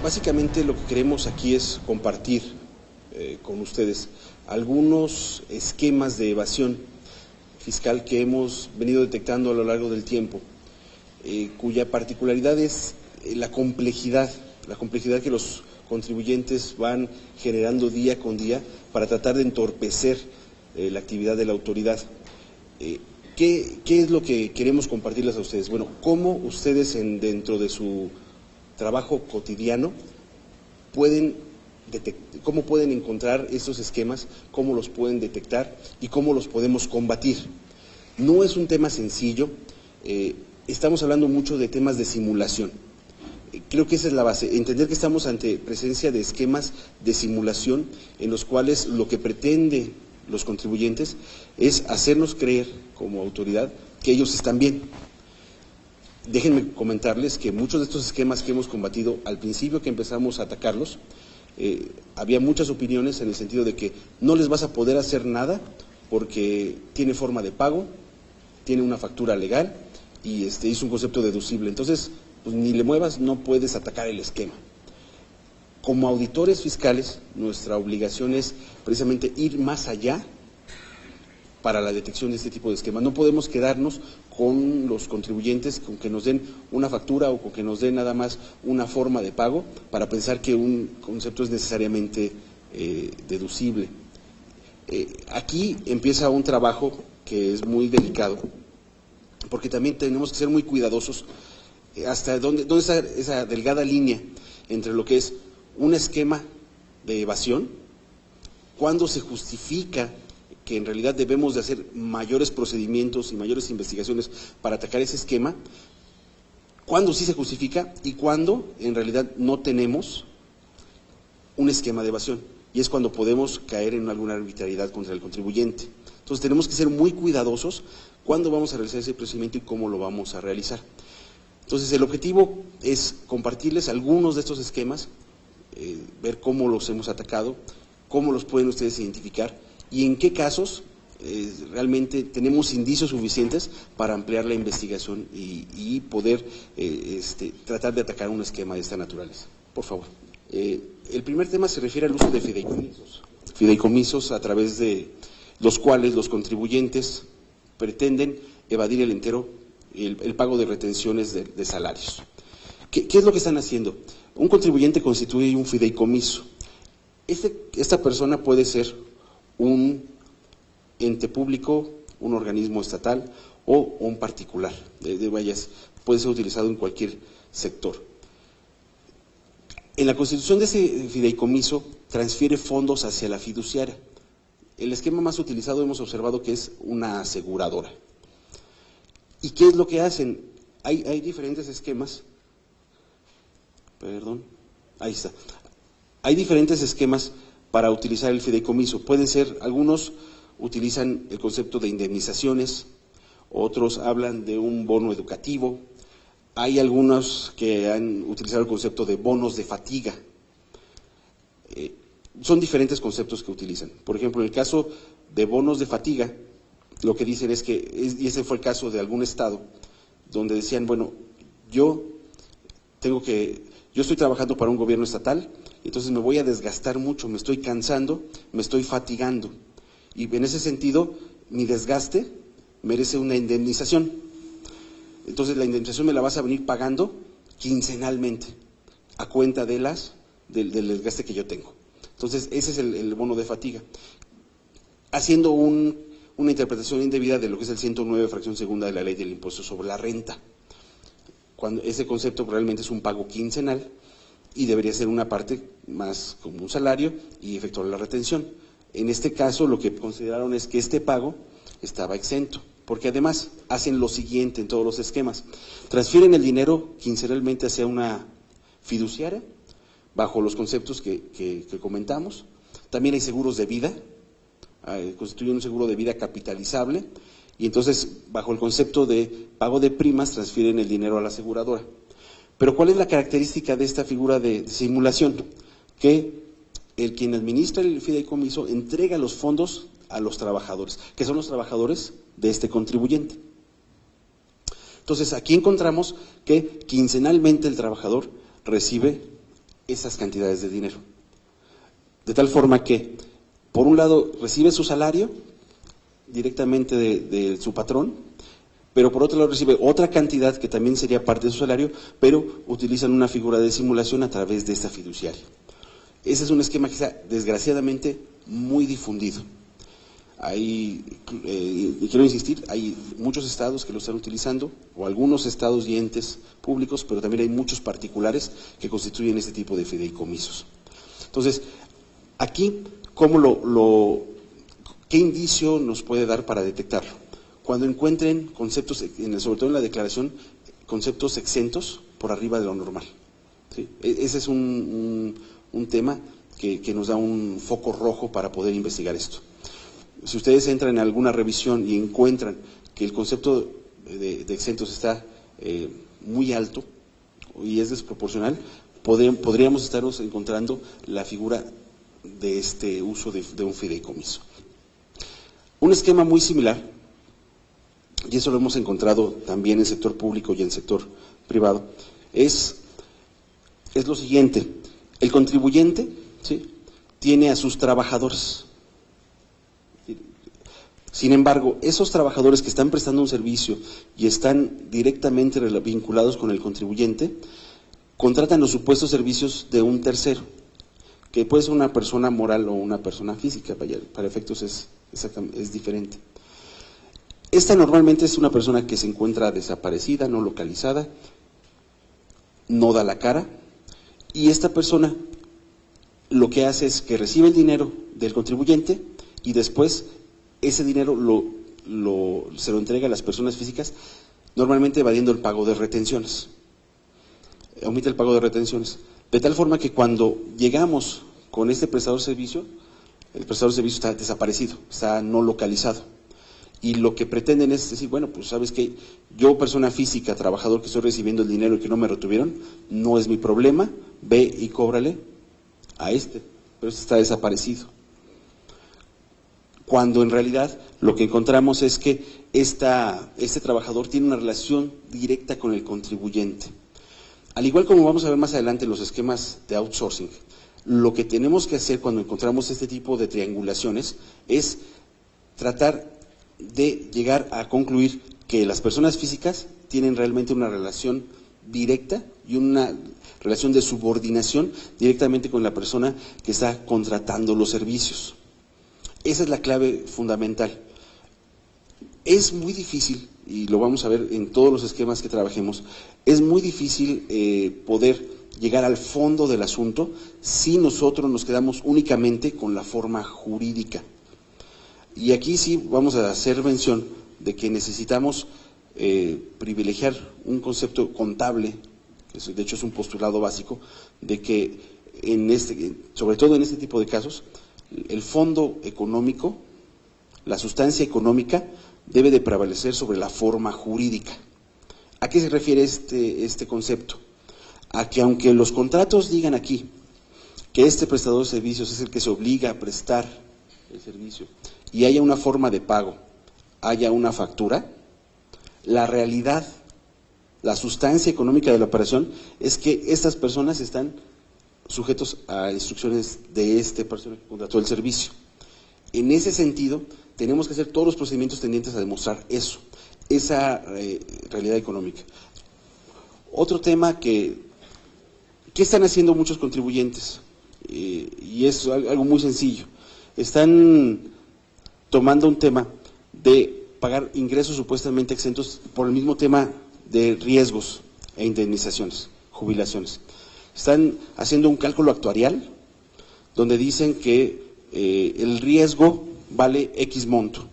Básicamente lo que queremos aquí es compartir con ustedes algunos esquemas de evasión fiscal que hemos venido detectando a lo largo del tiempo, cuya particularidad es la complejidad que los contribuyentes van generando día con día para tratar de entorpecer la actividad de la autoridad. ¿Qué es lo que queremos compartirles a ustedes? Bueno, cómo ustedes dentro de su trabajo cotidiano cómo pueden encontrar estos esquemas, cómo los pueden detectar y cómo los podemos combatir. No es un tema sencillo, estamos hablando mucho de temas de simulación. Creo que esa es la base, entender que estamos ante presencia de esquemas de simulación en los cuales lo que pretende los contribuyentes es hacernos creer como autoridad que ellos están bien. Déjenme comentarles que muchos de estos esquemas que hemos combatido, al principio que empezamos a atacarlos, había muchas opiniones en el sentido de que no les vas a poder hacer nada porque tiene forma de pago, tiene una factura legal y es un concepto deducible. Entonces, pues, ni le muevas, no puedes atacar el esquema. Como auditores fiscales, nuestra obligación es precisamente ir más allá para la detección de este tipo de esquemas. No podemos quedarnos con los contribuyentes con que nos den una factura o con que nos den nada más una forma de pago para pensar que un concepto es necesariamente deducible. Aquí empieza un trabajo que es muy delicado, porque también tenemos que ser muy cuidadosos hasta dónde está esa delgada línea entre lo que es un esquema de evasión, cuando se justifica que en realidad debemos de hacer mayores procedimientos y mayores investigaciones para atacar ese esquema, cuando sí se justifica y cuando en realidad no tenemos un esquema de evasión, y es cuando podemos caer en alguna arbitrariedad contra el contribuyente. Entonces tenemos que ser muy cuidadosos cuándo vamos a realizar ese procedimiento y cómo lo vamos a realizar. Entonces el objetivo es compartirles algunos de estos esquemas, ver cómo los hemos atacado, cómo los pueden ustedes identificar y en qué casos realmente tenemos indicios suficientes para ampliar la investigación y poder tratar de atacar un esquema de esta naturaleza. Por favor. El primer tema se refiere al uso de fideicomisos. Fideicomisos a través de los cuales los contribuyentes pretenden evadir el pago de retenciones de salarios. ¿Qué es lo que están haciendo? Un contribuyente constituye un fideicomiso. Esta persona puede ser un ente público, un organismo estatal o un particular, puede ser utilizado en cualquier sector. En la constitución de ese fideicomiso transfiere fondos hacia la fiduciaria. El esquema más utilizado hemos observado que es una aseguradora. ¿Y qué es lo que hacen? Hay diferentes esquemas. Ahí está. Hay diferentes esquemas para utilizar el fideicomiso. Pueden ser, algunos utilizan el concepto de indemnizaciones, otros hablan de un bono educativo, hay algunos que han utilizado el concepto de bonos de fatiga. Son diferentes conceptos que utilizan. Por ejemplo, en el caso de bonos de fatiga, lo que dicen es que, y ese fue el caso de algún estado, donde decían, bueno, yo estoy trabajando para un gobierno estatal, entonces me voy a desgastar mucho, me estoy cansando, me estoy fatigando. Y en ese sentido, mi desgaste merece una indemnización. Entonces la indemnización me la vas a venir pagando quincenalmente, a cuenta del desgaste que yo tengo. Entonces ese es el bono de fatiga. Haciendo una interpretación indebida de lo que es el 109, fracción segunda de la ley del impuesto sobre la renta. Cuando ese concepto realmente es un pago quincenal y debería ser una parte más como un salario y efectuar la retención. En este caso lo que consideraron es que este pago estaba exento, porque además hacen lo siguiente en todos los esquemas: transfieren el dinero quincenalmente hacia una fiduciaria, bajo los conceptos que comentamos. También hay seguros de vida, constituyen un seguro de vida capitalizable, y entonces bajo el concepto de pago de primas transfieren el dinero a la aseguradora. Pero ¿cuál es la característica de esta figura de simulación? Que quien administra el fideicomiso entrega los fondos a los trabajadores, que son los trabajadores de este contribuyente. Entonces aquí encontramos que quincenalmente el trabajador recibe esas cantidades de dinero. De tal forma que, por un lado, recibe su salario directamente de su patrón, pero por otro lado recibe otra cantidad que también sería parte de su salario, pero utilizan una figura de simulación a través de esta fiduciaria. Ese es un esquema que está, desgraciadamente, muy difundido. Y quiero insistir, hay muchos estados que lo están utilizando, o algunos estados y entes públicos, pero también hay muchos particulares que constituyen este tipo de fideicomisos. Entonces, aquí, ¿qué indicio nos puede dar para detectarlo? Cuando encuentren conceptos, sobre todo en la declaración, conceptos exentos por arriba de lo normal. ¿Sí? Ese es un tema que nos da un foco rojo para poder investigar esto. Si ustedes entran en alguna revisión y encuentran que el concepto de exentos está muy alto y es desproporcional, podríamos estaros encontrando la figura de este uso de un fideicomiso. Un esquema muy similar, y eso lo hemos encontrado también en el sector público y en el sector privado, es lo siguiente: el contribuyente, ¿sí?, tiene a sus trabajadores. Sin embargo, esos trabajadores que están prestando un servicio y están directamente vinculados con el contribuyente, contratan los supuestos servicios de un tercero, que puede ser una persona moral o una persona física, para efectos es diferente. Esta normalmente es una persona que se encuentra desaparecida, no localizada, no da la cara, y esta persona lo que hace es que recibe el dinero del contribuyente y después ese dinero se lo entrega a las personas físicas, normalmente evadiendo el pago de retenciones. Omite el pago de retenciones. De tal forma que cuando llegamos con este prestador de servicio, el prestador de servicio está desaparecido, está no localizado. Y lo que pretenden es decir, bueno, pues sabes que yo, persona física, trabajador que estoy recibiendo el dinero y que no me retuvieron, no es mi problema, ve y cóbrale a pero este está desaparecido. Cuando en realidad lo que encontramos es que este trabajador tiene una relación directa con el contribuyente. Al igual como vamos a ver más adelante en los esquemas de outsourcing, lo que tenemos que hacer cuando encontramos este tipo de triangulaciones es tratar de llegar a concluir que las personas físicas tienen realmente una relación directa y una relación de subordinación directamente con la persona que está contratando los servicios. Esa es la clave fundamental. Es muy difícil, y lo vamos a ver en todos los esquemas que trabajemos, es muy difícil poder llegar al fondo del asunto si nosotros nos quedamos únicamente con la forma jurídica. Y aquí sí vamos a hacer mención de que necesitamos privilegiar un concepto contable, que de hecho es un postulado básico, de que sobre todo en este tipo de casos, el fondo económico, la sustancia económica, debe de prevalecer sobre la forma jurídica. ¿A qué se refiere este concepto? A que aunque los contratos digan aquí que este prestador de servicios es el que se obliga a prestar el servicio y haya una forma de pago, haya una factura, la realidad, la sustancia económica de la operación es que estas personas están sujetos a instrucciones de esta persona que contrató el servicio. En ese sentido, tenemos que hacer todos los procedimientos tendientes a demostrar esa realidad económica. Otro tema ¿qué están haciendo muchos contribuyentes? Y es algo muy sencillo. Están tomando un tema de pagar ingresos supuestamente exentos por el mismo tema de riesgos e indemnizaciones, jubilaciones. Están haciendo un cálculo actuarial donde dicen que el riesgo vale X monto.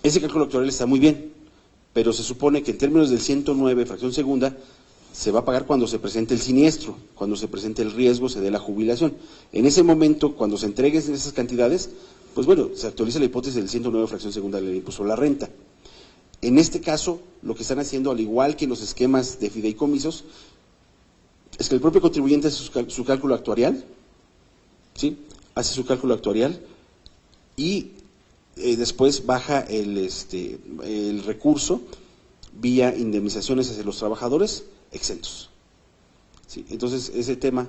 Ese cálculo actuarial está muy bien, pero se supone que en términos del 109, fracción segunda, se va a pagar cuando se presente el siniestro, cuando se presente el riesgo, se dé la jubilación. En ese momento, cuando se entreguen esas cantidades, pues bueno, se actualiza la hipótesis del 109, fracción segunda del impuesto a la renta. En este caso, lo que están haciendo, al igual que en los esquemas de fideicomisos, es que el propio contribuyente hace su cálculo actuarial, ¿sí? Hace su cálculo actuarial y después baja el recurso vía indemnizaciones hacia los trabajadores exentos. ¿sí? Entonces, ese tema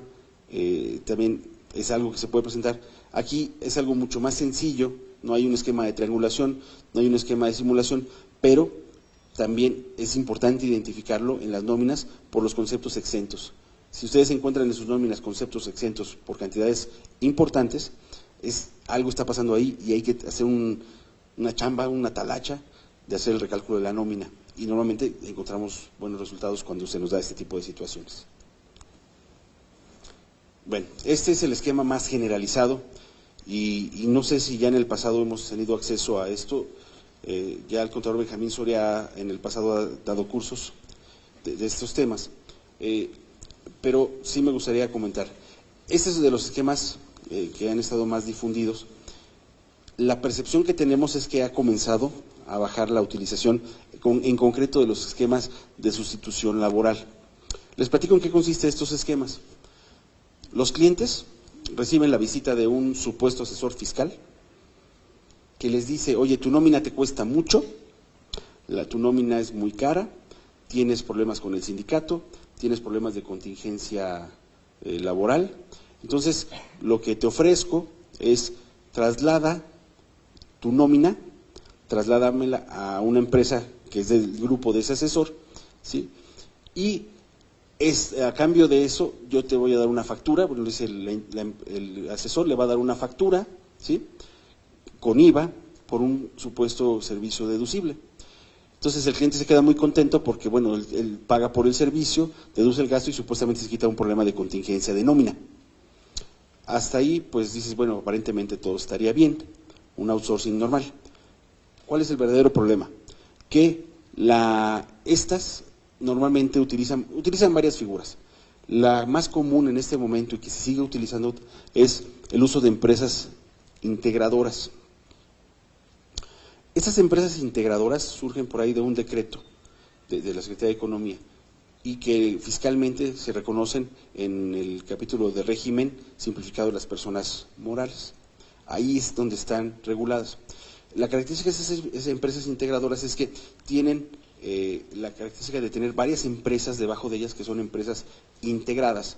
también es algo que se puede presentar. Aquí es algo mucho más sencillo, no hay un esquema de triangulación, no hay un esquema de simulación, pero también es importante identificarlo en las nóminas por los conceptos exentos. Si ustedes encuentran en sus nóminas conceptos exentos por cantidades importantes, algo está pasando ahí y hay que hacer una chamba, una talacha de hacer el recálculo de la nómina. Y normalmente encontramos buenos resultados cuando se nos da este tipo de situaciones. Bueno, este es el esquema más generalizado y no sé si ya en el pasado hemos tenido acceso a esto. Ya el contador Benjamín Soria en el pasado ha dado cursos de estos temas, pero sí me gustaría comentar. Este es de los esquemas que han estado más difundidos. La percepción que tenemos es que ha comenzado a bajar la utilización, en concreto de los esquemas de sustitución laboral. Les platico en qué consisten estos esquemas. Los clientes reciben la visita de un supuesto asesor fiscal que les dice, oye, tu nómina te cuesta mucho, tu nómina es muy cara, tienes problemas con el sindicato, tienes problemas de contingencia laboral, entonces lo que te ofrezco es traslada tu nómina, trasládamela a una empresa que es del grupo de ese asesor, ¿sí? Y a cambio de eso yo te voy a dar una factura, bueno, el asesor le va a dar una factura, ¿sí?, con IVA por un supuesto servicio deducible. Entonces el cliente se queda muy contento porque, bueno, él paga por el servicio, deduce el gasto y supuestamente se quita un problema de contingencia de nómina. Hasta ahí, pues dices, bueno, aparentemente todo estaría bien, un outsourcing normal. ¿Cuál es el verdadero problema? Que estas normalmente utilizan varias figuras. La más común en este momento y que se sigue utilizando es el uso de empresas integradoras. Estas empresas integradoras surgen por ahí de un decreto de la Secretaría de Economía y que fiscalmente se reconocen en el capítulo de régimen simplificado de las personas morales. Ahí es donde están reguladas. La característica de esas empresas integradoras es que tienen la característica de tener varias empresas debajo de ellas que son empresas integradas,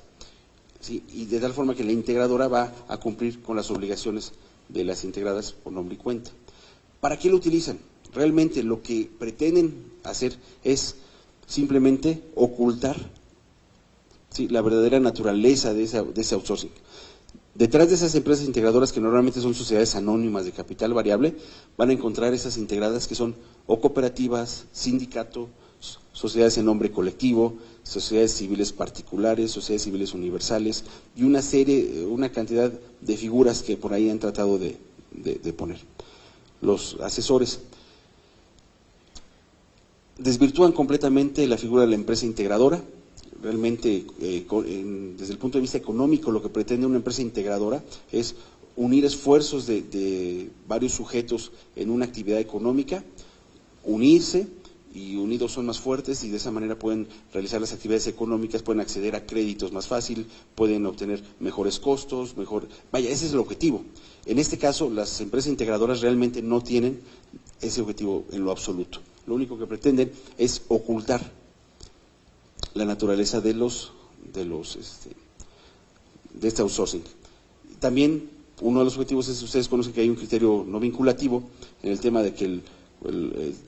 ¿sí? Y de tal forma que la integradora va a cumplir con las obligaciones de las integradas por nombre y cuenta. ¿Para qué lo utilizan? Realmente lo que pretenden hacer es simplemente ocultar, ¿sí?, la verdadera naturaleza de ese outsourcing. Detrás de esas empresas integradoras, que normalmente son sociedades anónimas de capital variable, van a encontrar esas integradas que son o cooperativas, sindicatos, sociedades en nombre colectivo, sociedades civiles particulares, sociedades civiles universales y una cantidad de figuras que por ahí han tratado de poner. Los asesores desvirtúan completamente la figura de la empresa integradora. Realmente, desde el punto de vista económico, lo que pretende una empresa integradora es unir esfuerzos de varios sujetos en una actividad económica, unirse, y unidos son más fuertes, y de esa manera pueden realizar las actividades económicas, pueden acceder a créditos más fácil, pueden obtener mejores costos, vaya, ese es el objetivo. En este caso, las empresas integradoras realmente no tienen ese objetivo en lo absoluto. Lo único que pretenden es ocultar la naturaleza de este outsourcing. También uno de los objetivos es, ustedes conocen que hay un criterio no vinculativo en el tema de que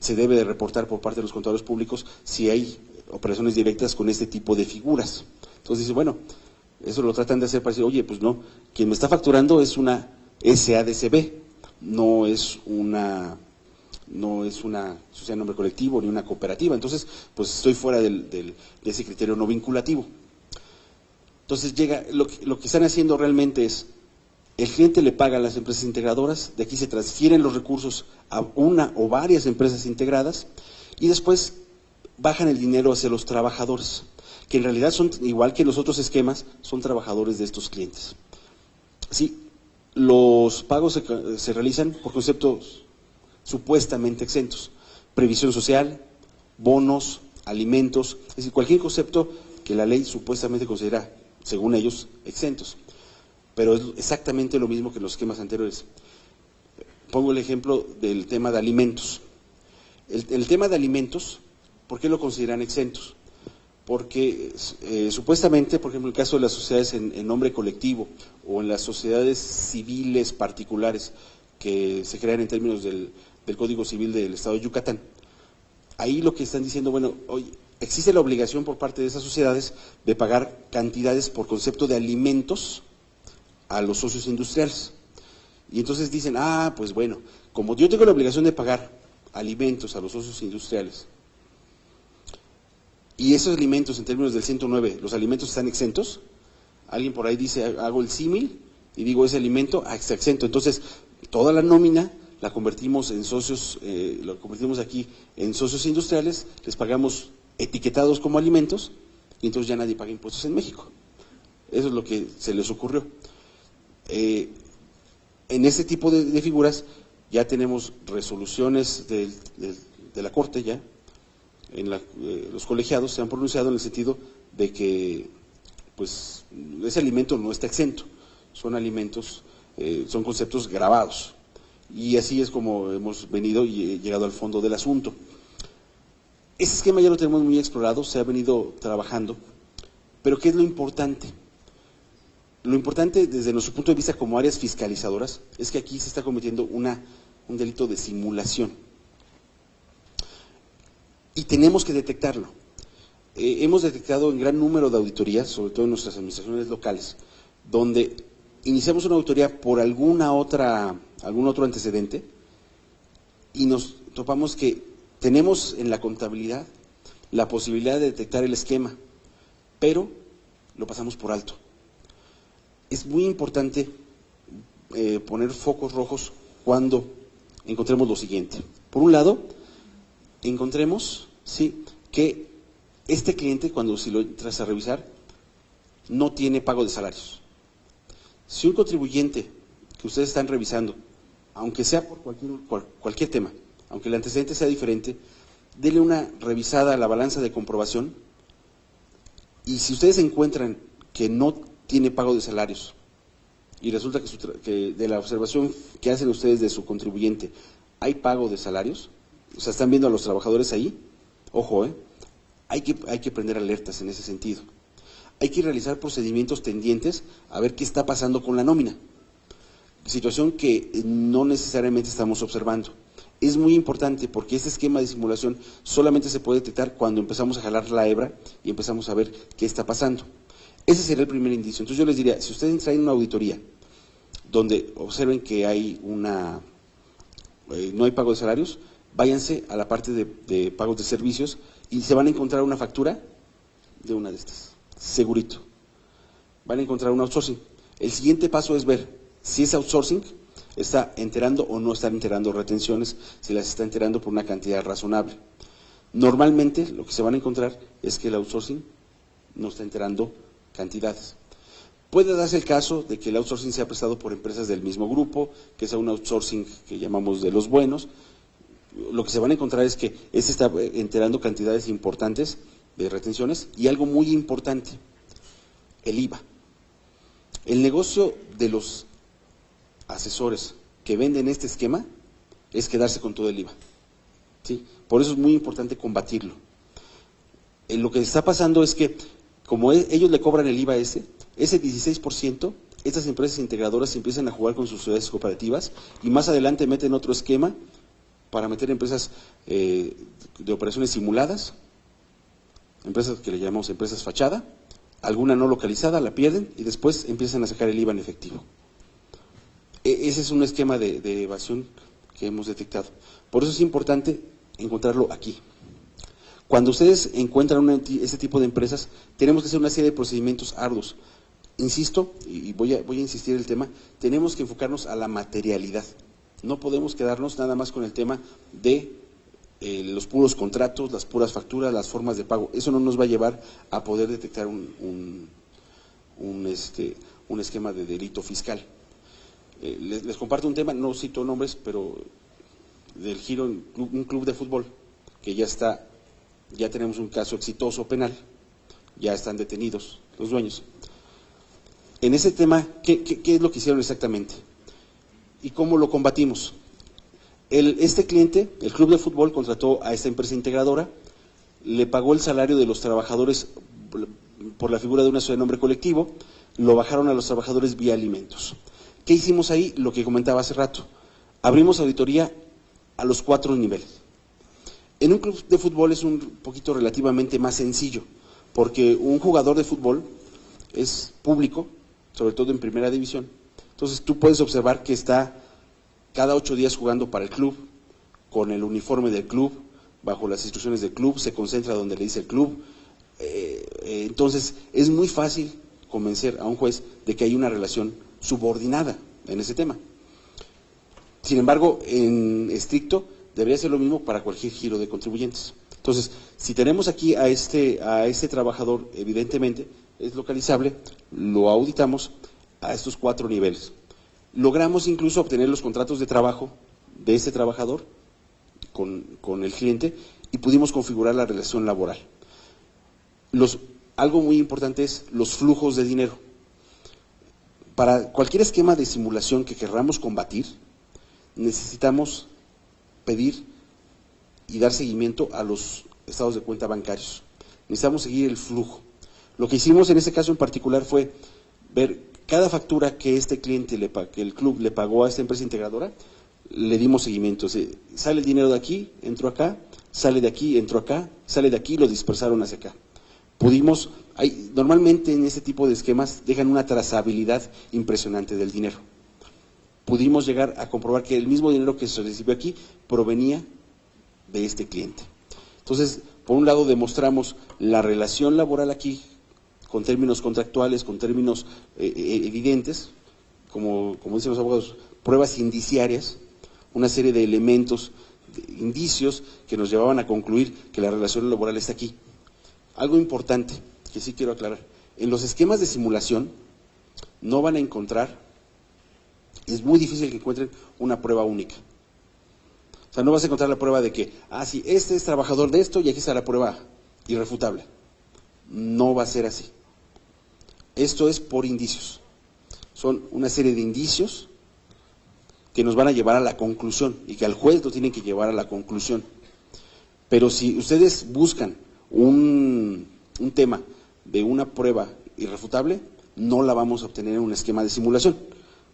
se debe de reportar por parte de los contadores públicos si hay operaciones directas con este tipo de figuras. Entonces dice, bueno, eso lo tratan de hacer para decir, oye, pues no, quien me está facturando es una SADCB, no es una sociedad de nombre colectivo ni una cooperativa, entonces pues estoy fuera de ese criterio no vinculativo. Entonces lo que están haciendo realmente es, el cliente le paga a las empresas integradoras, de aquí se transfieren los recursos a una o varias empresas integradas y después bajan el dinero hacia los trabajadores, que en realidad son, igual que los otros esquemas, son trabajadores de estos clientes. Sí, los pagos se realizan por conceptos supuestamente exentos, previsión social, bonos, alimentos, es decir, cualquier concepto que la ley supuestamente considera, según ellos, exentos. Pero es exactamente lo mismo que en los esquemas anteriores. Pongo el ejemplo del tema de alimentos. El tema de alimentos, ¿por qué lo consideran exentos? porque supuestamente, por ejemplo, en el caso de las sociedades en nombre colectivo o en las sociedades civiles particulares que se crean en términos del Código Civil del Estado de Yucatán, ahí lo que están diciendo, bueno, oye, existe la obligación por parte de esas sociedades de pagar cantidades por concepto de alimentos a los socios industriales. Y entonces dicen, pues bueno, como yo tengo la obligación de pagar alimentos a los socios industriales, y esos alimentos en términos del 109, los alimentos están exentos, alguien por ahí dice, hago el símil y digo ese alimento está exento, entonces toda la nómina la convertimos en socios, lo convertimos aquí en socios industriales, les pagamos etiquetados como alimentos y entonces ya nadie paga impuestos en México. Eso es lo que se les ocurrió. En este tipo de figuras ya tenemos resoluciones de la Corte ya, los colegiados se han pronunciado en el sentido de que pues ese alimento no está exento, son alimentos, son conceptos gravados. Y así es como hemos venido y llegado al fondo del asunto. Ese esquema ya lo tenemos muy explorado, se ha venido trabajando, pero ¿qué es lo importante? Lo importante desde nuestro punto de vista como áreas fiscalizadoras es que aquí se está cometiendo un delito de simulación. Y tenemos que detectarlo. Hemos detectado en gran número de auditorías, sobre todo en nuestras administraciones locales, donde iniciamos una auditoría por algún otro antecedente y nos topamos que tenemos en la contabilidad la posibilidad de detectar el esquema, pero lo pasamos por alto. Es muy importante poner focos rojos cuando encontremos lo siguiente. Por un lado, encontremos que este cliente, si lo entras a revisar, no tiene pago de salarios. Si un contribuyente que ustedes están revisando, aunque sea por cualquier tema, aunque el antecedente sea diferente, denle una revisada a la balanza de comprobación y si ustedes encuentran que no tiene pago de salarios y resulta que de la observación que hacen ustedes de su contribuyente hay pago de salarios, o sea, están viendo a los trabajadores ahí, ojo, hay que prender alertas en ese sentido. Hay que realizar procedimientos tendientes a ver qué está pasando con la nómina, situación que no necesariamente estamos observando. Es muy importante porque este esquema de simulación solamente se puede detectar cuando empezamos a jalar la hebra y empezamos a ver qué está pasando. Ese sería el primer indicio. Entonces yo les diría, si ustedes traen una auditoría donde observen que hay no hay pago de salarios, váyanse a la parte de pagos de servicios y se van a encontrar una factura de una de estas, segurito. Van a encontrar un outsourcing. El siguiente paso es ver si ese outsourcing está enterando o no está enterando retenciones, si las está enterando por una cantidad razonable. Normalmente lo que se van a encontrar es que el outsourcing no está enterando cantidades. Puede darse el caso de que el outsourcing sea prestado por empresas del mismo grupo, que sea un outsourcing que llamamos de los buenos. Lo que se van a encontrar es que ese está enterando cantidades importantes de retenciones y algo muy importante, el IVA. El negocio de los asesores que venden este esquema es quedarse con todo el IVA, ¿sí? Por eso es muy importante combatirlo. Lo que está pasando es que como ellos le cobran el IVA ese 16%, estas empresas integradoras empiezan a jugar con sus sociedades cooperativas y más adelante meten otro esquema para meter empresas de operaciones simuladas, empresas que le llamamos empresas fachada, alguna no localizada, la pierden y después empiezan a sacar el IVA en efectivo. Ese es un esquema de evasión que hemos detectado. Por eso es importante encontrarlo aquí. Cuando ustedes encuentran este tipo de empresas, tenemos que hacer una serie de procedimientos arduos. Insisto, y voy a insistir en el tema, tenemos que enfocarnos a la materialidad. No podemos quedarnos nada más con el tema de los puros contratos, las puras facturas, las formas de pago. Eso no nos va a llevar a poder detectar un esquema de delito fiscal. Les comparto un tema, no cito nombres, pero del giro en un club de fútbol que ya tenemos un caso exitoso penal, ya están detenidos los dueños. En ese tema, ¿qué es lo que hicieron exactamente? ¿Y cómo lo combatimos? Este cliente, el club de fútbol, contrató a esta empresa integradora le pagó el salario de los trabajadores por la figura de una sociedad de nombre colectivo, lo bajaron a los trabajadores vía alimentos. ¿Qué hicimos ahí? Lo que comentaba hace rato. Abrimos auditoría a los 4 niveles. En un club de fútbol es un poquito relativamente más sencillo, porque un jugador de fútbol es público, sobre todo en primera división. Entonces tú puedes observar que está cada 8 días jugando para el club, con el uniforme del club, bajo las instrucciones del club, se concentra donde le dice el club. Entonces es muy fácil convencer a un juez de que hay una relación subordinada en ese tema. Sin embargo, en estricto, debería ser lo mismo para cualquier giro de contribuyentes. Entonces, si tenemos aquí a este trabajador, evidentemente es localizable, lo auditamos a estos 4 niveles. Logramos incluso obtener los contratos de trabajo de este trabajador con el cliente y pudimos configurar la relación laboral. Algo muy importante es los flujos de dinero. Para cualquier esquema de simulación que querramos combatir, necesitamos pedir y dar seguimiento a los estados de cuenta bancarios. Necesitamos seguir el flujo. Lo que hicimos en este caso en particular fue ver cada factura que este cliente, que el club le pagó a esta empresa integradora, le dimos seguimiento. O sea, sale el dinero de aquí, entró acá, sale de aquí, entró acá, sale de aquí, lo dispersaron hacia acá. Normalmente en este tipo de esquemas dejan una trazabilidad impresionante del dinero. Pudimos llegar a comprobar que el mismo dinero que se recibió aquí provenía de este cliente. Entonces, por un lado demostramos la relación laboral aquí, con términos contractuales, con términos evidentes, como dicen los abogados, pruebas indiciarias, una serie de elementos, de indicios que nos llevaban a concluir que la relación laboral está aquí. Algo importante que sí quiero aclarar, en los esquemas de simulación no van a encontrar, es muy difícil que encuentren una prueba única. O sea, no vas a encontrar la prueba de que, sí, este es trabajador de esto y aquí está la prueba irrefutable. No va a ser así. Esto es por indicios. Son una serie de indicios que nos van a llevar a la conclusión y que al juez lo tienen que llevar a la conclusión. Pero si ustedes buscan un tema de una prueba irrefutable, no la vamos a obtener en un esquema de simulación,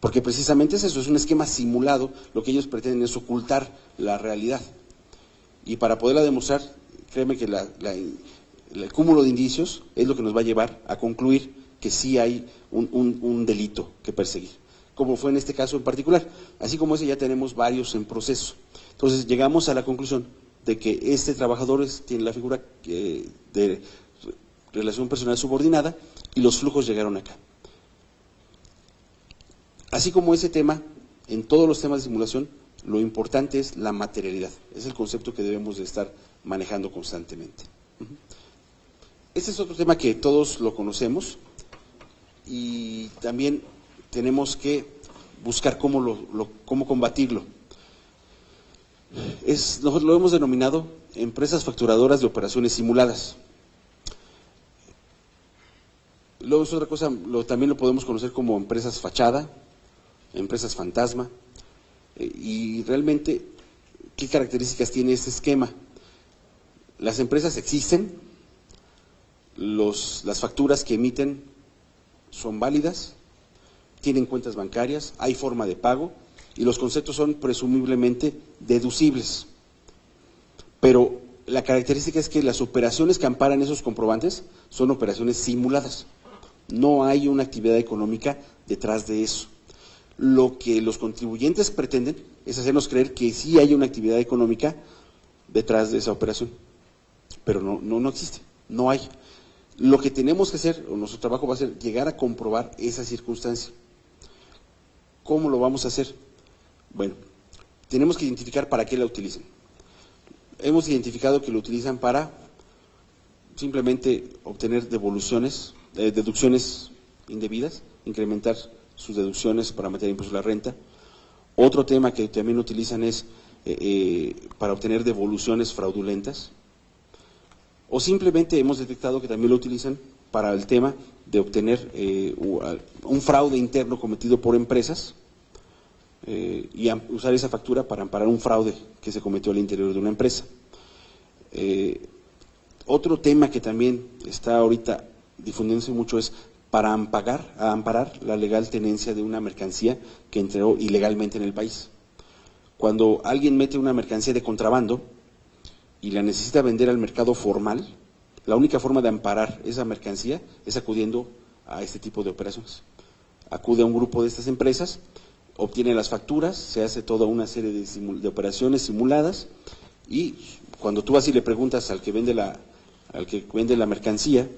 porque precisamente es eso, es un esquema simulado, lo que ellos pretenden es ocultar la realidad. Y para poderla demostrar, créeme que el cúmulo de indicios es lo que nos va a llevar a concluir que sí hay un delito que perseguir, como fue en este caso en particular. Así como ese ya tenemos varios en proceso. Entonces llegamos a la conclusión de que este trabajador tiene la figura de relación personal subordinada y los flujos llegaron acá. Así como ese tema, en todos los temas de simulación, lo importante es la materialidad. Es el concepto que debemos de estar manejando constantemente. Este es otro tema que todos lo conocemos y también tenemos que buscar cómo combatirlo. Nosotros lo hemos denominado empresas facturadoras de operaciones simuladas. Luego es otra cosa, también lo podemos conocer como empresas fachada, empresas fantasma. Y realmente, ¿qué características tiene este esquema? Las empresas existen, las facturas que emiten son válidas, tienen cuentas bancarias, hay forma de pago y los conceptos son presumiblemente deducibles. Pero la característica es que las operaciones que amparan esos comprobantes son operaciones simuladas. No hay una actividad económica detrás de eso. Lo que los contribuyentes pretenden es hacernos creer que sí hay una actividad económica detrás de esa operación, pero no existe, no hay. Lo que tenemos que hacer, o nuestro trabajo va a ser llegar a comprobar esa circunstancia. ¿Cómo lo vamos a hacer? Bueno, tenemos que identificar para qué la utilizan. Hemos identificado que lo utilizan para simplemente obtener deducciones indebidas, incrementar sus deducciones para meter impuestos a la renta. Otro tema que también utilizan es para obtener devoluciones fraudulentas. O simplemente hemos detectado que también lo utilizan para el tema de obtener un fraude interno cometido por empresas y usar esa factura para amparar un fraude que se cometió al interior de una empresa. Otro tema que también está ahorita difundiéndose mucho es para amparar la legal tenencia de una mercancía que entró ilegalmente en el país. Cuando alguien mete una mercancía de contrabando y la necesita vender al mercado formal, la única forma de amparar esa mercancía es acudiendo a este tipo de operaciones. Acude a un grupo de estas empresas, obtiene las facturas, se hace toda una serie de operaciones simuladas y cuando tú vas y le preguntas al que vende la mercancía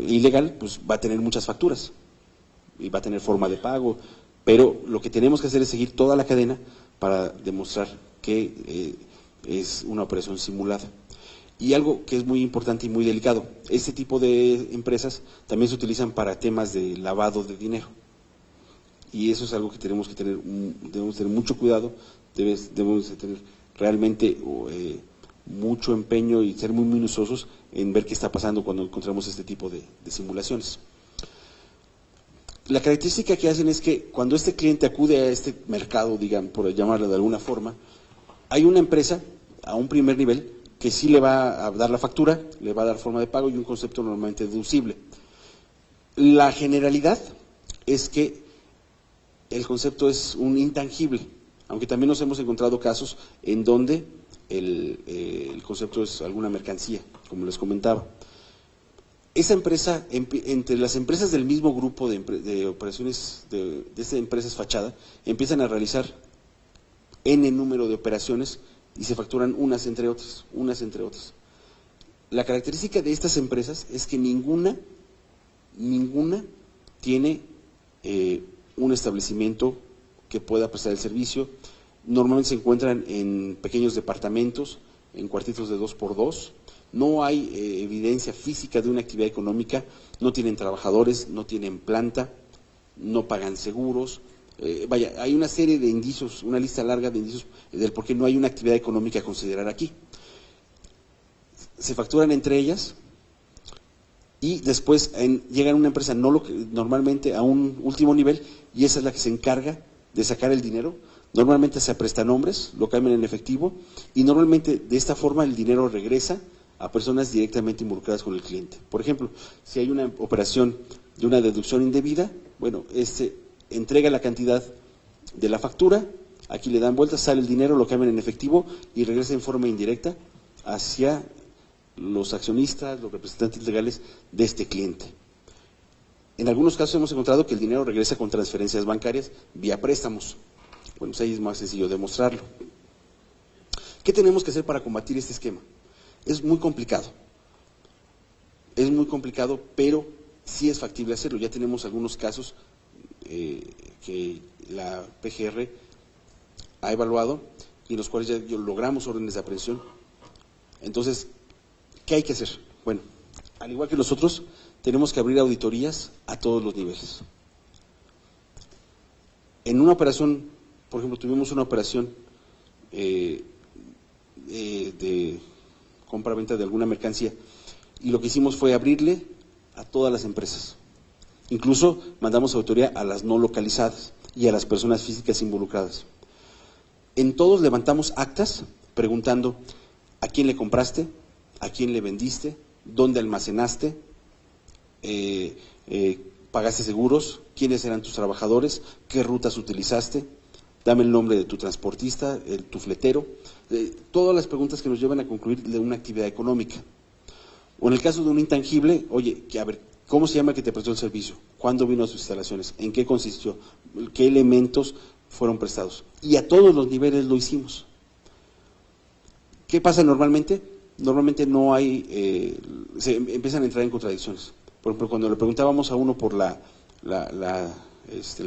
ilegal, pues va a tener muchas facturas y va a tener forma de pago, pero lo que tenemos que hacer es seguir toda la cadena para demostrar que es una operación simulada. Y algo que es muy importante y muy delicado, este tipo de empresas también se utilizan para temas de lavado de dinero. Y eso es algo que debemos tener mucho cuidado, debemos de tener realmente mucho empeño y ser muy minuciosos en ver qué está pasando cuando encontramos este tipo de simulaciones. La característica que hacen es que cuando este cliente acude a este mercado, digamos, por llamarlo de alguna forma, hay una empresa a un primer nivel que sí le va a dar la factura, le va a dar forma de pago y un concepto normalmente deducible. La generalidad es que el concepto es un intangible, aunque también nos hemos encontrado casos en donde el concepto es alguna mercancía, como les comentaba. Esa empresa, entre las empresas del mismo grupo de operaciones, de estas empresas fachada, empiezan a realizar N número de operaciones y se facturan unas entre otras. La característica de estas empresas es que ninguna tiene un establecimiento que pueda prestar el servicio. Normalmente se encuentran en pequeños departamentos, en cuartitos de 2x2, no hay evidencia física de una actividad económica, no tienen trabajadores, no tienen planta, no pagan seguros, hay una serie de indicios, una lista larga de indicios del por qué no hay una actividad económica a considerar aquí. Se facturan entre ellas y después llegan a una empresa normalmente a un último nivel y esa es la que se encarga de sacar el dinero. Normalmente se prestanombres, lo cambian en efectivo y normalmente de esta forma el dinero regresa a personas directamente involucradas con el cliente. Por ejemplo, si hay una operación de una deducción indebida, bueno, entrega la cantidad de la factura, aquí le dan vueltas, sale el dinero, lo cambian en efectivo y regresa en forma indirecta hacia los accionistas, los representantes legales de este cliente. En algunos casos hemos encontrado que el dinero regresa con transferencias bancarias vía préstamos. Bueno, pues ahí es más sencillo demostrarlo. ¿Qué tenemos que hacer para combatir este esquema? Es muy complicado, pero sí es factible hacerlo. Ya tenemos algunos casos que la PGR ha evaluado y en los cuales ya logramos órdenes de aprehensión. Entonces, ¿qué hay que hacer? Bueno, al igual que nosotros, tenemos que abrir auditorías a todos los niveles. En una operación, por ejemplo, tuvimos una operación de compra-venta de alguna mercancía y lo que hicimos fue abrirle a todas las empresas. Incluso mandamos auditoría a las no localizadas y a las personas físicas involucradas. En todos levantamos actas preguntando a quién le compraste, a quién le vendiste, dónde almacenaste, pagaste seguros, quiénes eran tus trabajadores, qué rutas utilizaste, dame el nombre de tu transportista, tu fletero, todas las preguntas que nos llevan a concluir de una actividad económica. O en el caso de un intangible, oye, a ver, ¿cómo se llama el que te prestó el servicio? ¿Cuándo vino a sus instalaciones? ¿En qué consistió? ¿Qué elementos fueron prestados? Y a todos los niveles lo hicimos. ¿Qué pasa normalmente? Normalmente no hay, se empiezan a entrar en contradicciones. Por ejemplo, cuando le preguntábamos a uno por la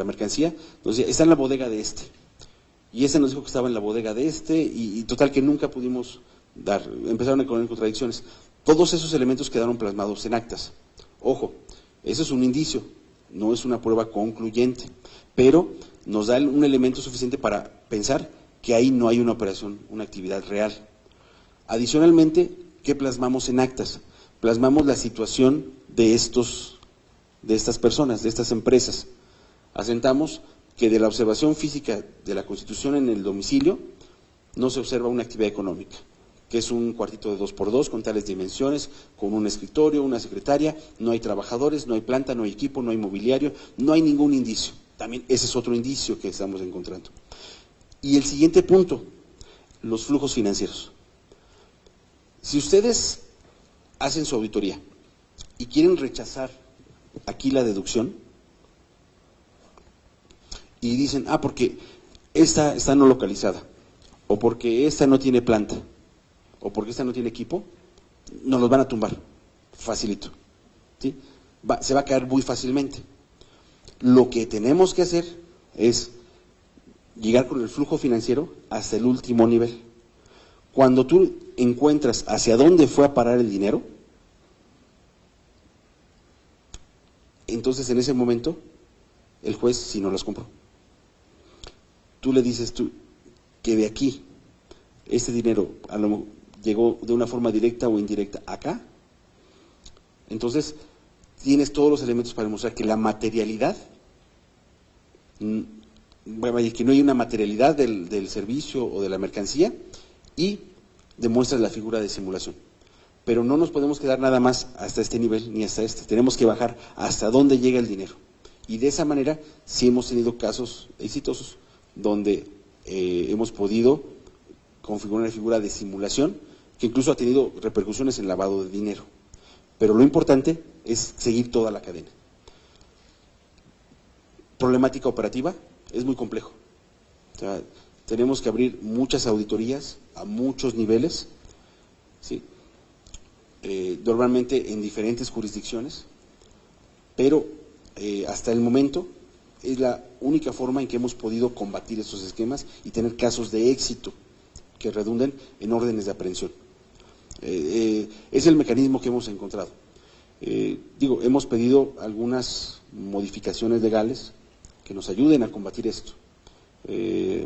mercancía, nos decía, está en la bodega de este. Y ese nos dijo que estaba en la bodega de este, y total que nunca pudimos dar, empezaron a poner contradicciones. Todos esos elementos quedaron plasmados en actas. Ojo, eso es un indicio, no es una prueba concluyente, pero nos da un elemento suficiente para pensar que ahí no hay una operación, una actividad real. Adicionalmente, ¿qué plasmamos en actas? Plasmamos la situación de estas personas, de estas empresas. Asentamos que de la observación física de la constitución en el domicilio no se observa una actividad económica. que es un cuartito de 2x2 con tales dimensiones, con un escritorio, una secretaria, no hay trabajadores, no hay planta, no hay equipo, no hay mobiliario, no hay ningún indicio. También ese es otro indicio que estamos encontrando. Y el siguiente punto, los flujos financieros. Si ustedes hacen su auditoría y quieren rechazar aquí la deducción y dicen, porque esta está no localizada, o porque esta no tiene planta, o porque esta no tiene equipo, nos los van a tumbar, facilito, ¿sí? Se va a caer muy fácilmente. Lo que tenemos que hacer es llegar con el flujo financiero hasta el último nivel. Cuando tú encuentras hacia dónde fue a parar el dinero, entonces en ese momento el juez sí no las compró. Tú le dices que de aquí este dinero a lo mejor llegó de una forma directa o indirecta acá, entonces tienes todos los elementos para demostrar que la materialidad, que no hay una materialidad del servicio o de la mercancía, y demuestras la figura de simulación. Pero no nos podemos quedar nada más hasta este nivel ni hasta este, tenemos que bajar hasta dónde llega el dinero. Y de esa manera sí hemos tenido casos exitosos donde hemos podido configurar una figura de simulación que incluso ha tenido repercusiones en lavado de dinero. Pero lo importante es seguir toda la cadena. Problemática operativa, es muy complejo. O sea, tenemos que abrir muchas auditorías a muchos niveles, ¿sí? Normalmente en diferentes jurisdicciones, pero hasta el momento es la única forma en que hemos podido combatir estos esquemas y tener casos de éxito que redunden en órdenes de aprehensión. Es el mecanismo que hemos encontrado. Hemos pedido algunas modificaciones legales que nos ayuden a combatir esto.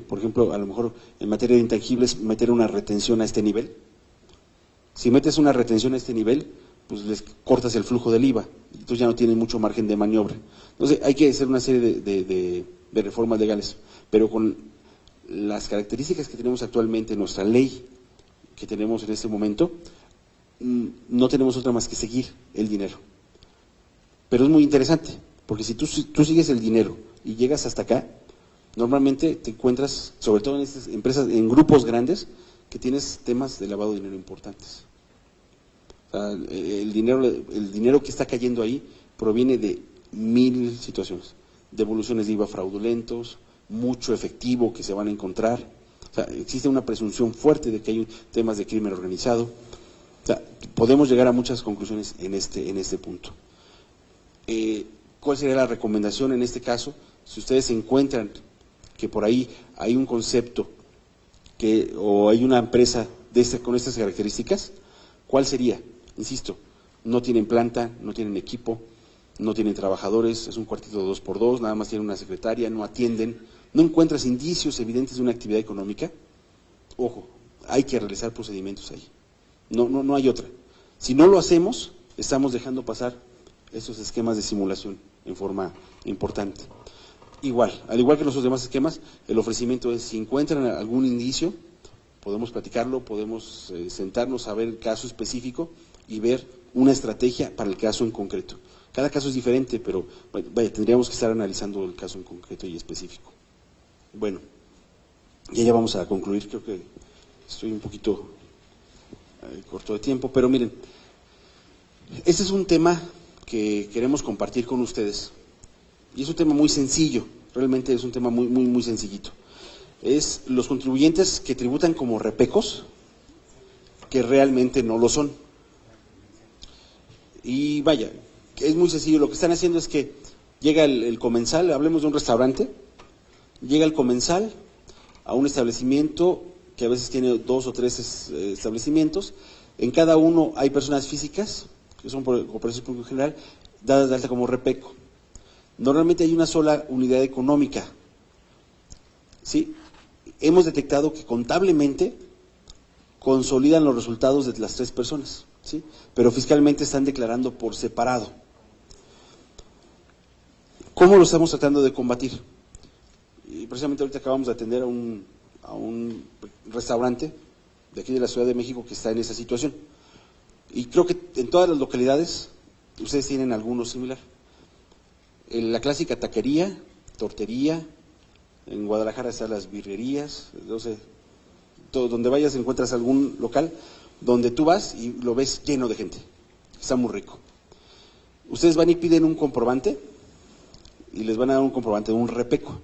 Por ejemplo, a lo mejor en materia de intangibles, meter una retención a este nivel. Si metes una retención a este nivel, pues les cortas el flujo del IVA, entonces ya no tienen mucho margen de maniobra. Entonces hay que hacer una serie de reformas legales, pero con las características que tenemos actualmente en nuestra ley que tenemos en este momento, no tenemos otra más que seguir el dinero. Pero es muy interesante, porque si tú sigues el dinero y llegas hasta acá, normalmente te encuentras, sobre todo en estas empresas, en grupos grandes, que tienes temas de lavado de dinero importantes. O sea, el dinero que está cayendo ahí proviene de 1000 situaciones, devoluciones de IVA fraudulentos, mucho efectivo que se van a encontrar. O sea, existe una presunción fuerte de que hay temas de crimen organizado. O sea, podemos llegar a muchas conclusiones en este punto. ¿Cuál sería la recomendación en este caso? Si ustedes encuentran que por ahí hay un concepto o hay una empresa con estas características, ¿cuál sería? Insisto, no tienen planta, no tienen equipo, no tienen trabajadores, es un cuartito de 2x2, nada más tienen una secretaria, no atienden, no encuentras indicios evidentes de una actividad económica. Ojo, hay que realizar procedimientos ahí. No hay otra. Si no lo hacemos, estamos dejando pasar esos esquemas de simulación en forma importante. Al igual que los demás esquemas, el ofrecimiento es, si encuentran algún indicio, podemos platicarlo, podemos sentarnos a ver el caso específico y ver una estrategia para el caso en concreto. Cada caso es diferente, pero tendríamos que estar analizando el caso en concreto y específico. Bueno, ya vamos a concluir, creo que estoy un poquito corto de tiempo, pero miren, este es un tema que queremos compartir con ustedes. Y es un tema muy sencillo, realmente es un tema muy sencillito. Es los contribuyentes que tributan como repecos, que realmente no lo son. Y es muy sencillo, lo que están haciendo es que llega el comensal, hablemos de un restaurante, llega el comensal a un establecimiento que a veces tiene 2 o 3 establecimientos, en cada uno hay personas físicas, que son por operación pública general, dadas de alta como repeco. Normalmente hay una sola unidad económica, ¿sí? Hemos detectado que contablemente consolidan los resultados de las 3 personas, ¿sí? Pero fiscalmente están declarando por separado. ¿Cómo lo estamos tratando de combatir? Y precisamente ahorita acabamos de atender a un restaurante de aquí de la Ciudad de México que está en esa situación. Y creo que en todas las localidades ustedes tienen alguno similar. La clásica taquería, tortería, en Guadalajara están las birrerías, no sé, donde vayas encuentras algún local donde tú vas y lo ves lleno de gente, está muy rico. Ustedes van y piden un comprobante y les van a dar un comprobante de un repeco.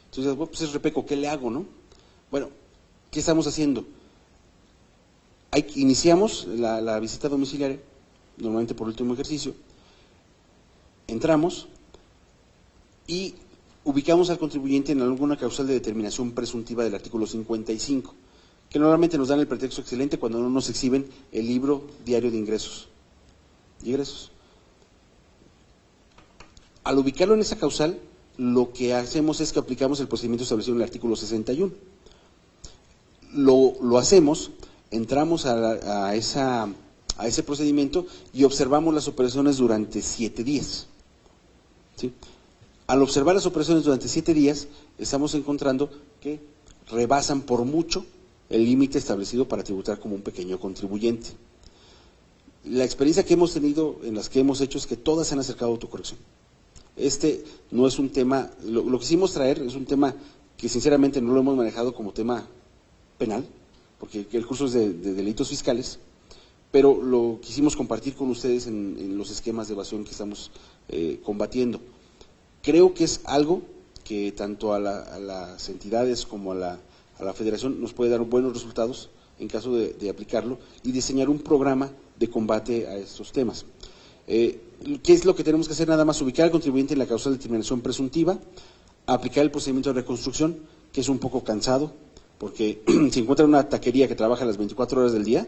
Entonces, bueno, pues es repeco, ¿qué le hago, no? Bueno, ¿qué estamos haciendo? Iniciamos la visita domiciliaria, normalmente por último ejercicio, entramos y ubicamos al contribuyente en alguna causal de determinación presuntiva del artículo 55, que normalmente nos dan el pretexto excelente cuando no nos exhiben el libro diario de ingresos y egresos. Al ubicarlo en esa causal, lo que hacemos es que aplicamos el procedimiento establecido en el artículo 61. Lo hacemos, entramos a ese procedimiento y observamos las operaciones durante 7 días. ¿Sí? Al observar las operaciones durante 7 días, estamos encontrando que rebasan por mucho el límite establecido para tributar como un pequeño contribuyente. La experiencia que hemos tenido en las que hemos hecho es que todas se han acercado a autocorrección. Este no es un tema, lo que quisimos traer es un tema que sinceramente no lo hemos manejado como tema penal, porque el curso es de delitos fiscales, pero lo quisimos compartir con ustedes en los esquemas de evasión que estamos combatiendo. Creo que es algo que tanto a las entidades como a la federación nos puede dar buenos resultados en caso de aplicarlo y diseñar un programa de combate a estos temas. ¿Qué es lo que tenemos que hacer? Nada más ubicar al contribuyente en la causal de determinación presuntiva, aplicar el procedimiento de reconstrucción, que es un poco cansado, porque si encuentran una taquería que trabaja las 24 horas del día,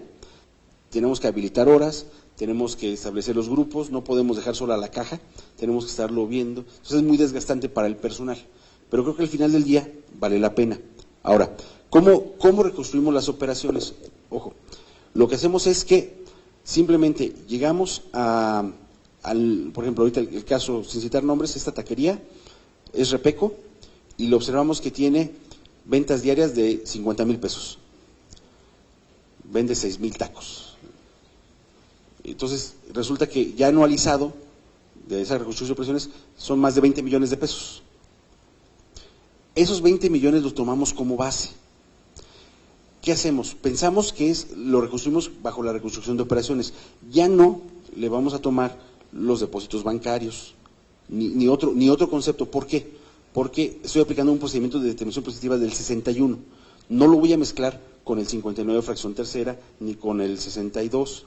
tenemos que habilitar horas, tenemos que establecer los grupos, no podemos dejar sola la caja, tenemos que estarlo viendo, entonces es muy desgastante para el personal, pero creo que al final del día vale la pena. Ahora, ¿cómo reconstruimos las operaciones? Ojo, lo que hacemos es que simplemente llegamos por ejemplo, ahorita el caso, sin citar nombres, esta taquería es repeco y lo observamos que tiene ventas diarias de 50,000 pesos, vende 6,000 tacos. Entonces, resulta que ya anualizado de esa reconstrucción de operaciones son más de 20 millones de pesos. Esos 20 millones los tomamos como base. ¿Qué hacemos? Pensamos que lo reconstruimos bajo la reconstrucción de operaciones. Ya no le vamos a tomar los depósitos bancarios, ni otro concepto. ¿Por qué? Porque estoy aplicando un procedimiento de determinación positiva del 61. No lo voy a mezclar con el 59 fracción tercera, ni con el 62,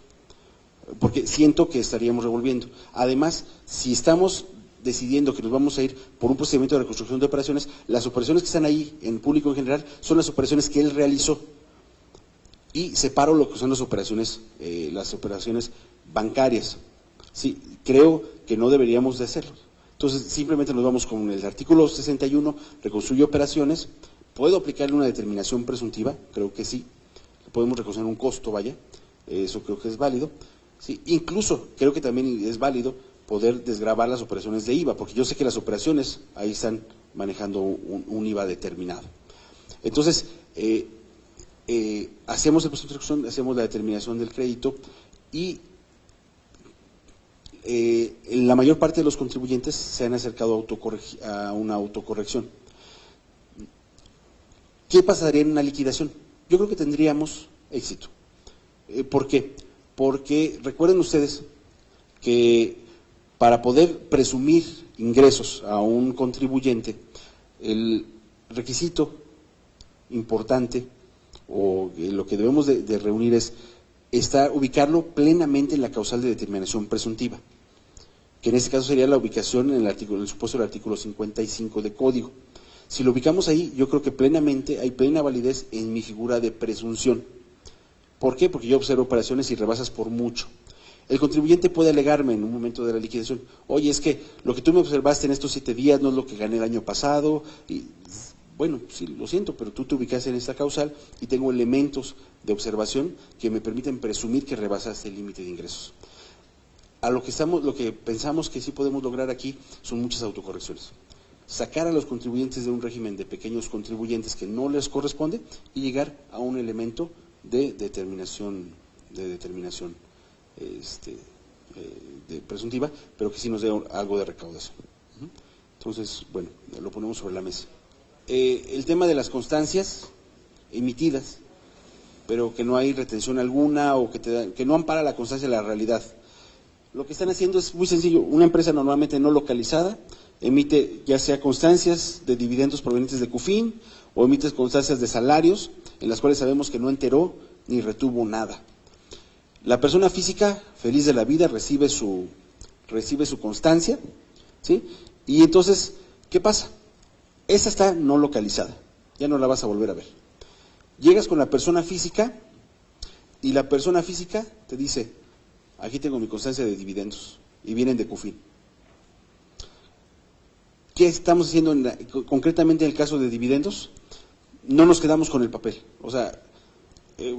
porque siento que estaríamos revolviendo. Además, si estamos decidiendo que nos vamos a ir por un procedimiento de reconstrucción de operaciones, las operaciones que están ahí en público en general son las operaciones que él realizó. Y separo lo que son las operaciones bancarias. Sí, creo que no deberíamos de hacerlo. Entonces, simplemente nos vamos con el artículo 61, reconstruye operaciones. ¿Puedo aplicarle una determinación presuntiva? Creo que sí. Podemos reconocer un costo, vaya, eso creo que es válido. Sí, incluso creo que también es válido poder desgravar las operaciones de IVA, porque yo sé que las operaciones ahí están manejando un IVA determinado. Entonces, hacemos el proceso de reconstrucción, hacemos la determinación del crédito y la mayor parte de los contribuyentes se han acercado a una autocorrección. ¿Qué pasaría en una liquidación? Yo creo que tendríamos éxito. ¿Por qué? Porque recuerden ustedes que para poder presumir ingresos a un contribuyente, el requisito importante o lo que debemos de reunir es ubicarlo plenamente en la causal de determinación presuntiva, que en este caso sería la ubicación en el supuesto del artículo 55 de Código. Si lo ubicamos ahí, yo creo que plenamente hay plena validez en mi figura de presunción. ¿Por qué? Porque yo observo operaciones y rebasas por mucho. El contribuyente puede alegarme en un momento de la liquidación, oye, es que lo que tú me observaste en estos 7 días no es lo que gané el año pasado, y bueno, sí, lo siento, pero tú te ubicaste en esta causal y tengo elementos de observación que me permiten presumir que rebasaste el límite de ingresos. Lo que pensamos que sí podemos lograr aquí son muchas autocorrecciones. sacar a los contribuyentes de un régimen de pequeños contribuyentes que no les corresponde y llegar a un elemento de determinación de presuntiva, pero que sí nos dé algo de recaudación. Entonces, bueno, lo ponemos sobre la mesa. El tema de las constancias emitidas, pero que no hay retención alguna o que no ampara la constancia de la realidad. Lo que están haciendo es muy sencillo. Una empresa normalmente no localizada emite ya sea constancias de dividendos provenientes de CUFIN o emite constancias de salarios en las cuales sabemos que no enteró ni retuvo nada. La persona física, feliz de la vida, recibe su constancia, ¿sí? Y entonces, ¿qué pasa? Esa está no localizada, ya no la vas a volver a ver. Llegas con la persona física y la persona física te dice, aquí tengo mi constancia de dividendos y vienen de CUFIN. ¿Qué estamos haciendo concretamente en el caso de dividendos? No nos quedamos con el papel. O sea,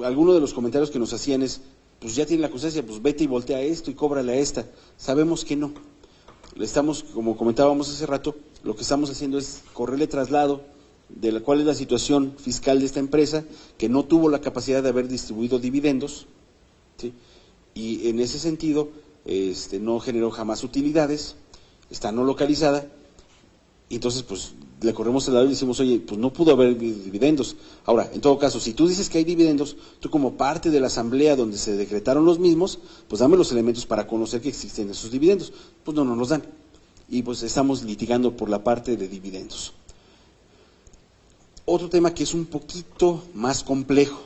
algunos de los comentarios que nos hacían es, pues ya tiene la constancia, pues vete y voltea esto y cóbrale a esta. Sabemos que no. Como comentábamos hace rato, lo que estamos haciendo es correrle traslado de la cual es la situación fiscal de esta empresa, que no tuvo la capacidad de haber distribuido dividendos, ¿sí? Y en ese sentido no generó jamás utilidades, está no localizada, y entonces pues le corremos el lado y decimos, oye, pues no pudo haber dividendos. Ahora, en todo caso, si tú dices que hay dividendos, tú como parte de la asamblea donde se decretaron los mismos, pues dame los elementos para conocer que existen esos dividendos. Pues no nos los dan, y pues estamos litigando por la parte de dividendos. Otro tema que es un poquito más complejo,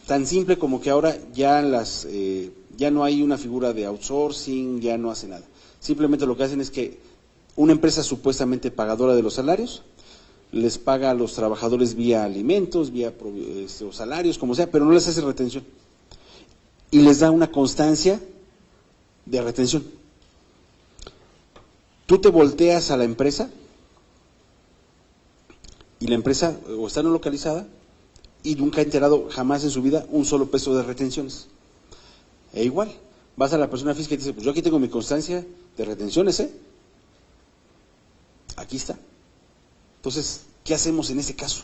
tan simple como que ahora ya no hay una figura de outsourcing, ya no hace nada. Simplemente lo que hacen es que una empresa supuestamente pagadora de los salarios les paga a los trabajadores vía alimentos, vía o salarios, como sea, pero no les hace retención. Y les da una constancia de retención. Tú te volteas a la empresa y la empresa o está no localizada y nunca ha enterado jamás en su vida un solo peso de retenciones. E igual, vas a la persona física y te dice, pues yo aquí tengo mi constancia de retenciones, aquí está. Entonces, ¿qué hacemos en ese caso?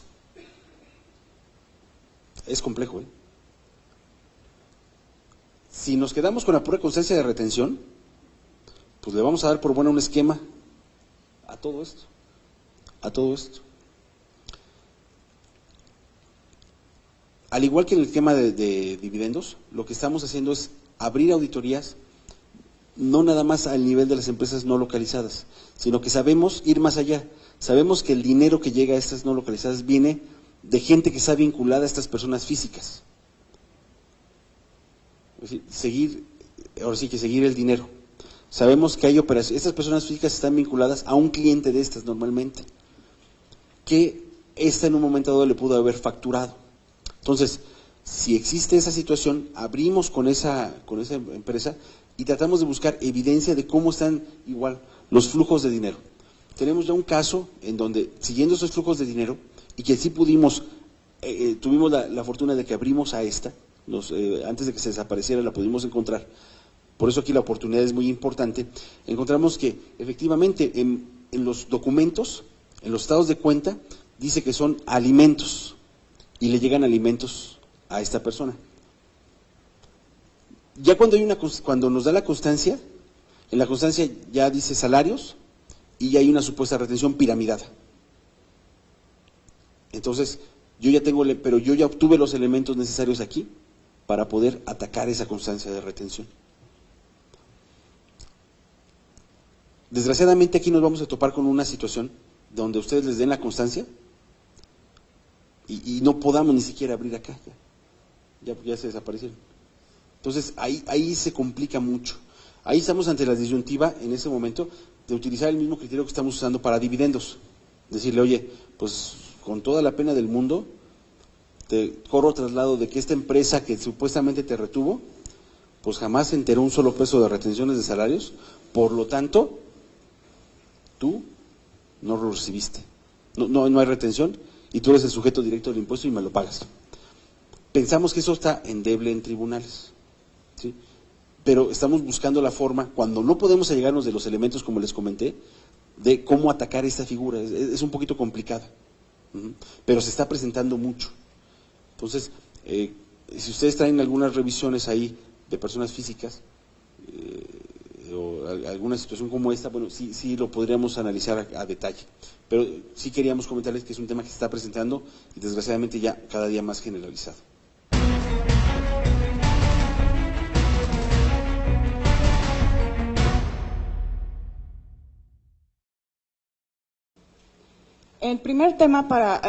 Es complejo, Si nos quedamos con la pura constancia de retención, pues le vamos a dar por buena un esquema a todo esto. Al igual que en el tema de dividendos, lo que estamos haciendo es abrir auditorías, no nada más al nivel de las empresas no localizadas, sino que sabemos ir más allá. Sabemos que el dinero que llega a estas no localizadas viene de gente que está vinculada a estas personas físicas. Es decir, seguir el dinero. Sabemos que hay operaciones, estas personas físicas están vinculadas a un cliente de estas normalmente, que esta en un momento dado le pudo haber facturado. Entonces, si existe esa situación, abrimos con esa empresa y tratamos de buscar evidencia de cómo están igual los flujos de dinero. Tenemos ya un caso en donde, siguiendo esos flujos de dinero, y que sí tuvimos la fortuna de que abrimos a esta, antes de que se desapareciera la pudimos encontrar, por eso aquí la oportunidad es muy importante. Encontramos que efectivamente en los documentos, en los estados de cuenta, dice que son alimentos, y le llegan alimentos a esta persona. Ya cuando nos da la constancia, en la constancia ya dice salarios y ya hay una supuesta retención piramidada. Entonces, pero yo ya obtuve los elementos necesarios aquí para poder atacar esa constancia de retención. Desgraciadamente aquí nos vamos a topar con una situación donde ustedes les den la constancia y no podamos ni siquiera abrir acá, ya se desaparecieron. Entonces ahí se complica mucho. Ahí estamos ante la disyuntiva en ese momento de utilizar el mismo criterio que estamos usando para dividendos. Decirle, oye, pues con toda la pena del mundo, te corro traslado de que esta empresa que supuestamente te retuvo, pues jamás se enteró un solo peso de retenciones de salarios, por lo tanto, tú no lo recibiste. No hay retención y tú eres el sujeto directo del impuesto y me lo pagas. Pensamos que eso está endeble en tribunales, pero estamos buscando la forma, cuando no podemos allegarnos de los elementos como les comenté, de cómo atacar esta figura. Es un poquito complicada, pero se está presentando mucho. Entonces, si ustedes traen algunas revisiones ahí de personas físicas o alguna situación como esta, bueno, sí lo podríamos analizar a detalle. Pero sí queríamos comentarles que es un tema que se está presentando y desgraciadamente ya cada día más generalizado. El primer tema para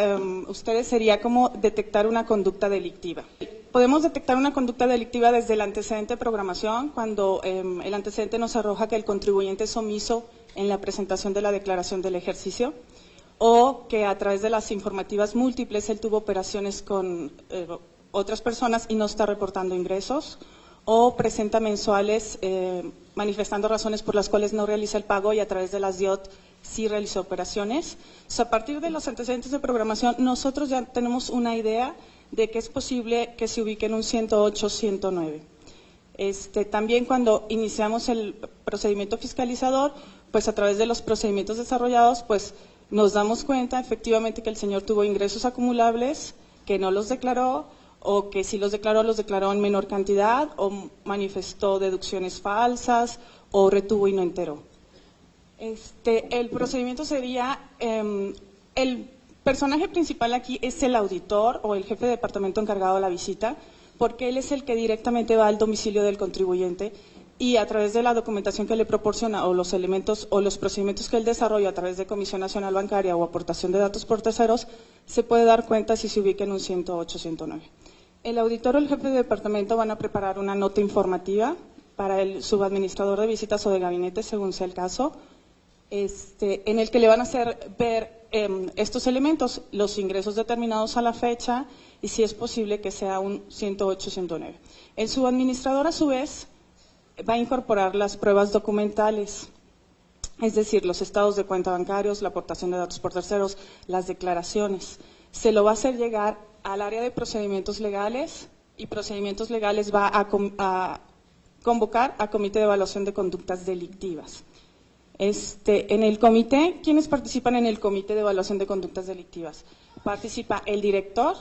ustedes sería cómo detectar una conducta delictiva. Podemos detectar una conducta delictiva desde el antecedente de programación, cuando el antecedente nos arroja que el contribuyente es omiso en la presentación de la declaración del ejercicio, o que a través de las informativas múltiples él tuvo operaciones con otras personas y no está reportando ingresos, o presenta mensuales manifestando razones por las cuales no realiza el pago y a través de las DIOT sí realizó operaciones. O sea, a partir de los antecedentes de programación, nosotros ya tenemos una idea de que es posible que se ubique en un 108, 109. También cuando iniciamos el procedimiento fiscalizador, pues a través de los procedimientos desarrollados, pues nos damos cuenta efectivamente que el señor tuvo ingresos acumulables, que no los declaró, o que si los declaró en menor cantidad, o manifestó deducciones falsas, o retuvo y no enteró. El procedimiento sería, el personaje principal aquí es el auditor o el jefe de departamento encargado de la visita, porque él es el que directamente va al domicilio del contribuyente y a través de la documentación que le proporciona o los elementos o los procedimientos que él desarrolla a través de Comisión Nacional Bancaria o aportación de datos por terceros, se puede dar cuenta si se ubica en un 108, 109. El auditor o el jefe de departamento van a preparar una nota informativa para el subadministrador de visitas o de gabinete, según sea el caso, en el que le van a hacer ver estos elementos, los ingresos determinados a la fecha y si es posible que sea un 108, 109. El subadministrador, a su vez, va a incorporar las pruebas documentales, es decir, los estados de cuenta bancarios, la aportación de datos por terceros, las declaraciones. Se lo va a hacer llegar al área de procedimientos legales y procedimientos legales va a convocar a comité de evaluación de conductas delictivas. En el comité, ¿quiénes participan en el comité de evaluación de conductas delictivas? Participa el director,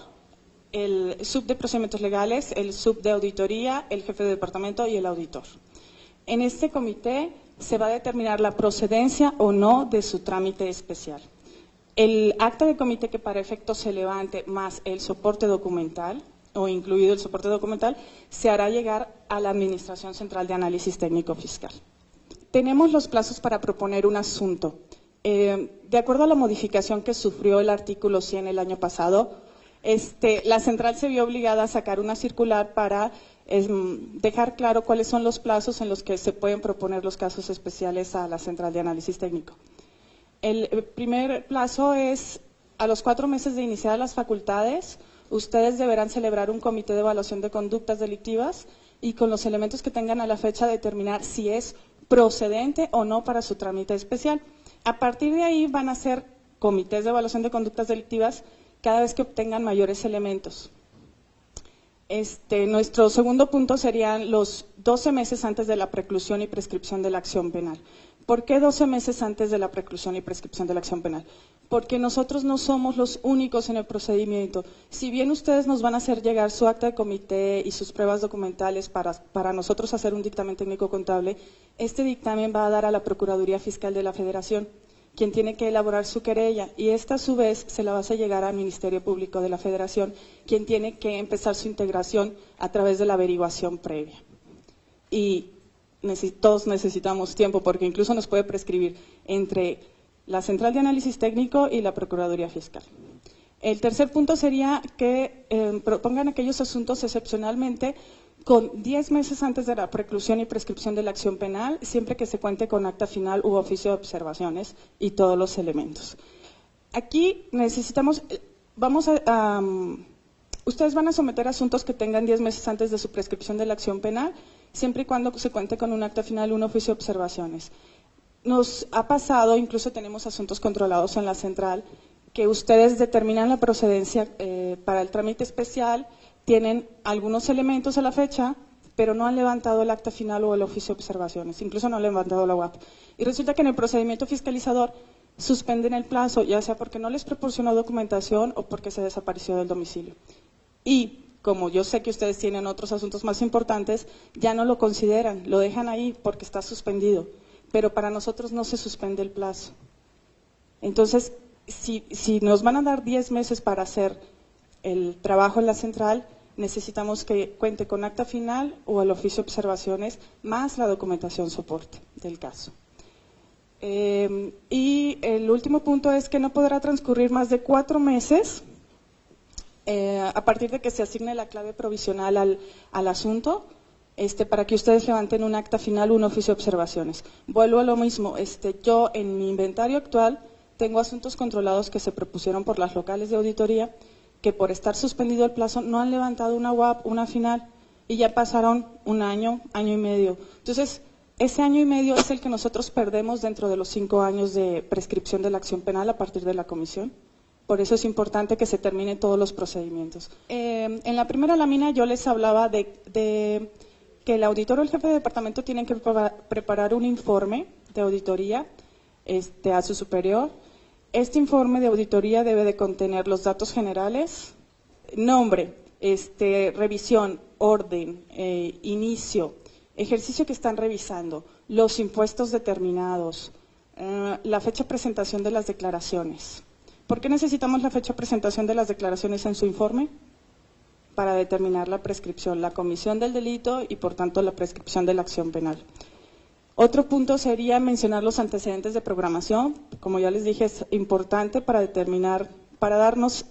el sub de procedimientos legales, el sub de auditoría, el jefe de departamento y el auditor. En este comité se va a determinar la procedencia o no de su trámite especial. El acta de comité que para efecto se levante más el soporte documental, o incluido el soporte documental, se hará llegar a la Administración Central de Análisis Técnico Fiscal. Tenemos los plazos para proponer un asunto. De acuerdo a la modificación que sufrió el artículo 100 el año pasado, la central se vio obligada a sacar una circular para dejar claro cuáles son los plazos en los que se pueden proponer los casos especiales a la Central de Análisis Técnico. El primer plazo es a los 4 meses de iniciar las facultades, ustedes deberán celebrar un comité de evaluación de conductas delictivas y con los elementos que tengan a la fecha determinar si es procedente o no para su trámite especial. A partir de ahí van a ser comités de evaluación de conductas delictivas cada vez que obtengan mayores elementos. Nuestro segundo punto serían los 12 meses antes de la preclusión y prescripción de la acción penal. ¿Por qué 12 meses antes de la preclusión y prescripción de la acción penal? Porque nosotros no somos los únicos en el procedimiento. Si bien ustedes nos van a hacer llegar su acta de comité y sus pruebas documentales para nosotros hacer un dictamen técnico contable, este dictamen va a dar a la Procuraduría Fiscal de la Federación, quien tiene que elaborar su querella, y esta a su vez se la va a hacer llegar al Ministerio Público de la Federación, quien tiene que empezar su integración a través de la averiguación previa. Y todos necesitamos tiempo, porque incluso nos puede prescribir entre la Central de Análisis Técnico y la Procuraduría Fiscal. El tercer punto sería que propongan aquellos asuntos excepcionalmente con 10 meses antes de la preclusión y prescripción de la acción penal, siempre que se cuente con acta final u oficio de observaciones y todos los elementos. Aquí necesitamos, ustedes van a someter asuntos que tengan 10 meses antes de su prescripción de la acción penal, siempre y cuando se cuente con un acta final, un oficio de observaciones. Nos ha pasado, incluso tenemos asuntos controlados en la central, que ustedes determinan la procedencia para el trámite especial, tienen algunos elementos a la fecha, pero no han levantado el acta final o el oficio de observaciones, incluso no han levantado la UAP. Y resulta que en el procedimiento fiscalizador suspenden el plazo, ya sea porque no les proporcionó documentación o porque se desapareció del domicilio. Y como yo sé que ustedes tienen otros asuntos más importantes, ya no lo consideran, lo dejan ahí porque está suspendido, pero para nosotros no se suspende el plazo. Entonces, si nos van a dar 10 meses para hacer el trabajo en la central, necesitamos que cuente con acta final o el oficio de observaciones, más la documentación soporte del caso. Y el último punto es que no podrá transcurrir más de 4 meses a partir de que se asigne la clave provisional al asunto, para que ustedes levanten un acta final o un oficio de observaciones. Vuelvo a lo mismo, yo en mi inventario actual tengo asuntos controlados que se propusieron por las locales de auditoría, que por estar suspendido el plazo no han levantado una UAP, una final, y ya pasaron un año, año y medio. Entonces, ese año y medio es el que nosotros perdemos dentro de los 5 años de prescripción de la acción penal a partir de la comisión. Por eso es importante que se terminen todos los procedimientos. En la primera lámina yo les hablaba de que el auditor o el jefe de departamento tienen que preparar un informe de auditoría a su superior. Este informe de auditoría debe de contener los datos generales, nombre, revisión, orden, inicio, ejercicio que están revisando, los impuestos determinados, la fecha de presentación de las declaraciones. ¿Por qué necesitamos la fecha de presentación de las declaraciones en su informe? Para determinar la prescripción, la comisión del delito y por tanto la prescripción de la acción penal. Otro punto sería mencionar los antecedentes de programación. Como ya les dije, es importante para determinar, para darnos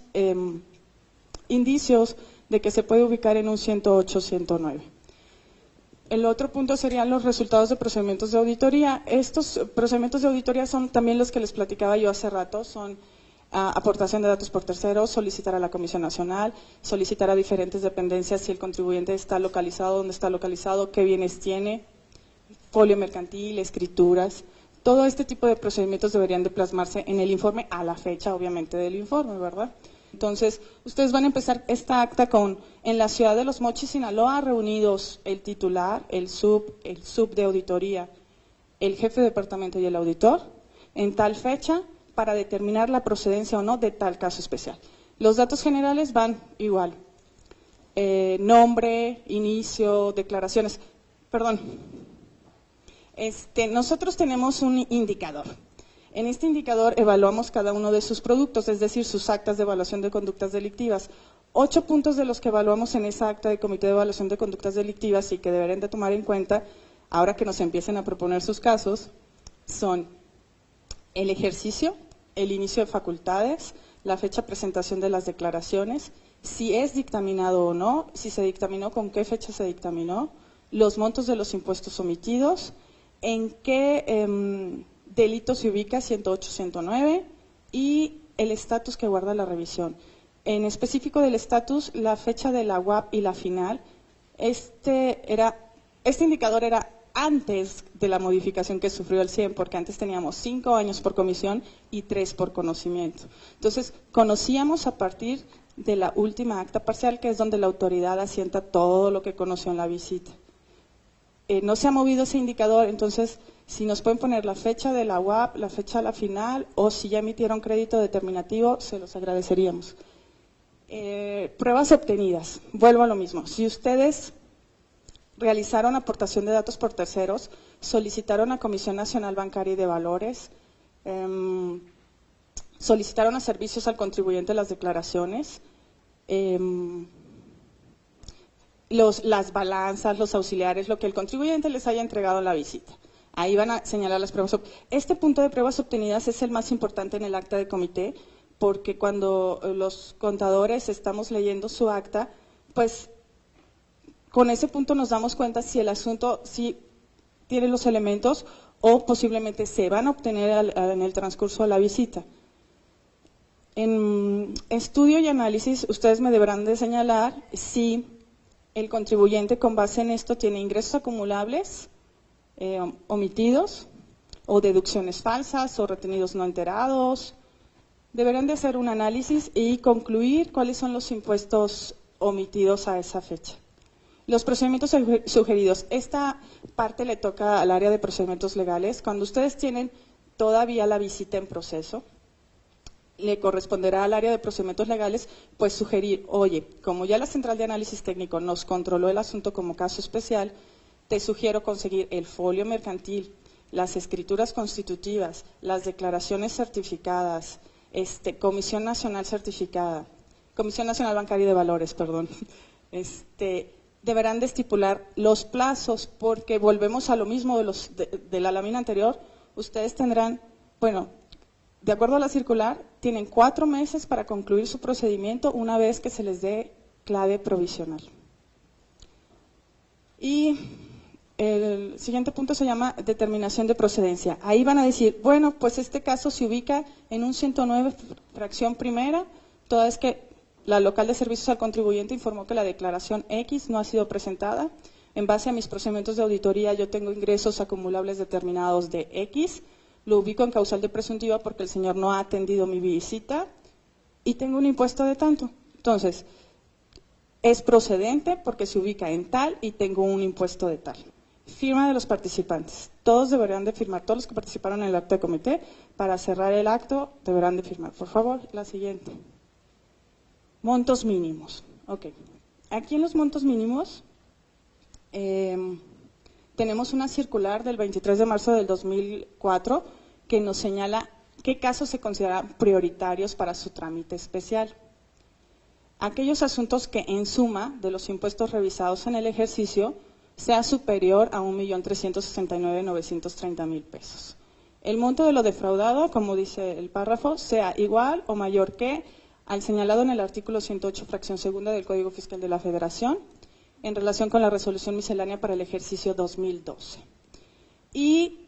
indicios de que se puede ubicar en un 108, 109. El otro punto serían los resultados de procedimientos de auditoría. Estos procedimientos de auditoría son también los que les platicaba yo hace rato, son aportación de datos por terceros, solicitar a la Comisión Nacional, solicitar a diferentes dependencias si el contribuyente está localizado, dónde está localizado, qué bienes tiene, folio mercantil, escrituras. Todo este tipo de procedimientos deberían de plasmarse en el informe a la fecha, obviamente, del informe, ¿verdad? Entonces, ustedes van a empezar esta acta con, en la ciudad de Los Mochis, Sinaloa, reunidos el titular, el sub de auditoría, el jefe de departamento y el auditor, en tal fecha, para determinar la procedencia o no de tal caso especial. Los datos generales van igual, nombre, inicio, declaraciones, perdón. Nosotros tenemos un indicador. En este indicador evaluamos cada uno de sus productos, es decir, sus actas de evaluación de conductas delictivas. 8 puntos de los que evaluamos en esa acta de Comité de Evaluación de Conductas Delictivas y que deberán de tomar en cuenta, ahora que nos empiecen a proponer sus casos, son el ejercicio, el inicio de facultades, la fecha de presentación de las declaraciones, si es dictaminado o no, si se dictaminó, con qué fecha se dictaminó, los montos de los impuestos omitidos, en qué delito se ubica 108, 109 y el estatus que guarda la revisión. En específico del estatus, la fecha de la UAP y la final, este indicador era antes de la modificación que sufrió el CIEM, porque antes teníamos 5 años por comisión y 3 por conocimiento. Entonces, conocíamos a partir de la última acta parcial, que es donde la autoridad asienta todo lo que conoció en la visita. No se ha movido ese indicador, entonces, si nos pueden poner la fecha de la UAP, la fecha de la final, o si ya emitieron crédito determinativo, se los agradeceríamos. Pruebas obtenidas, vuelvo a lo mismo. Si ustedes realizaron aportación de datos por terceros, solicitaron a Comisión Nacional Bancaria y de Valores, solicitaron a servicios al contribuyente las declaraciones, las balanzas, los auxiliares, lo que el contribuyente les haya entregado en la visita. Ahí van a señalar las pruebas. Este punto de pruebas obtenidas es el más importante en el acta de comité, porque cuando los contadores estamos leyendo su acta, pues con ese punto nos damos cuenta si el asunto sí tiene los elementos o posiblemente se van a obtener en el transcurso de la visita. En estudio y análisis, ustedes me deberán de señalar si el contribuyente con base en esto tiene ingresos acumulables, omitidos, o deducciones falsas, o retenidos no enterados. Deberán de hacer un análisis y concluir cuáles son los impuestos omitidos a esa fecha. Los procedimientos sugeridos. Esta parte le toca al área de procedimientos legales. Cuando ustedes tienen todavía la visita en proceso, le corresponderá al área de procedimientos legales, pues sugerir, oye, como ya la Central de Análisis Técnico nos controló el asunto como caso especial, te sugiero conseguir el folio mercantil, las escrituras constitutivas, las declaraciones certificadas, Comisión Nacional Certificada, Comisión Nacional Bancaria y de Valores, perdón, deberán de estipular los plazos, porque volvemos a lo mismo de la lámina anterior. Ustedes tendrán, bueno, de acuerdo a la circular, tienen 4 meses para concluir su procedimiento una vez que se les dé clave provisional. Y el siguiente punto se llama determinación de procedencia. Ahí van a decir, bueno, pues este caso se ubica en un 109 fracción primera, toda vez que la local de servicios al contribuyente informó que la declaración X no ha sido presentada. En base a mis procedimientos de auditoría, yo tengo ingresos acumulables determinados de X, lo ubico en causal de presuntiva porque el señor no ha atendido mi visita y tengo un impuesto de tanto. Entonces, es procedente porque se ubica en tal y tengo un impuesto de tal. Firma de los participantes. Todos deberán de firmar, todos los que participaron en el acto de comité, para cerrar el acto deberán de firmar. Por favor, la siguiente. Montos mínimos. Ok. Aquí en los montos mínimos tenemos una circular del 23 de marzo del 2004 que nos señala qué casos se consideran prioritarios para su trámite especial. Aquellos asuntos que en suma de los impuestos revisados en el ejercicio sea superior a 1.369.930.000 pesos. El monto de lo defraudado, como dice el párrafo, sea igual o mayor que al señalado en el artículo 108, fracción segunda del Código Fiscal de la Federación, en relación con la resolución miscelánea para el ejercicio 2012. Y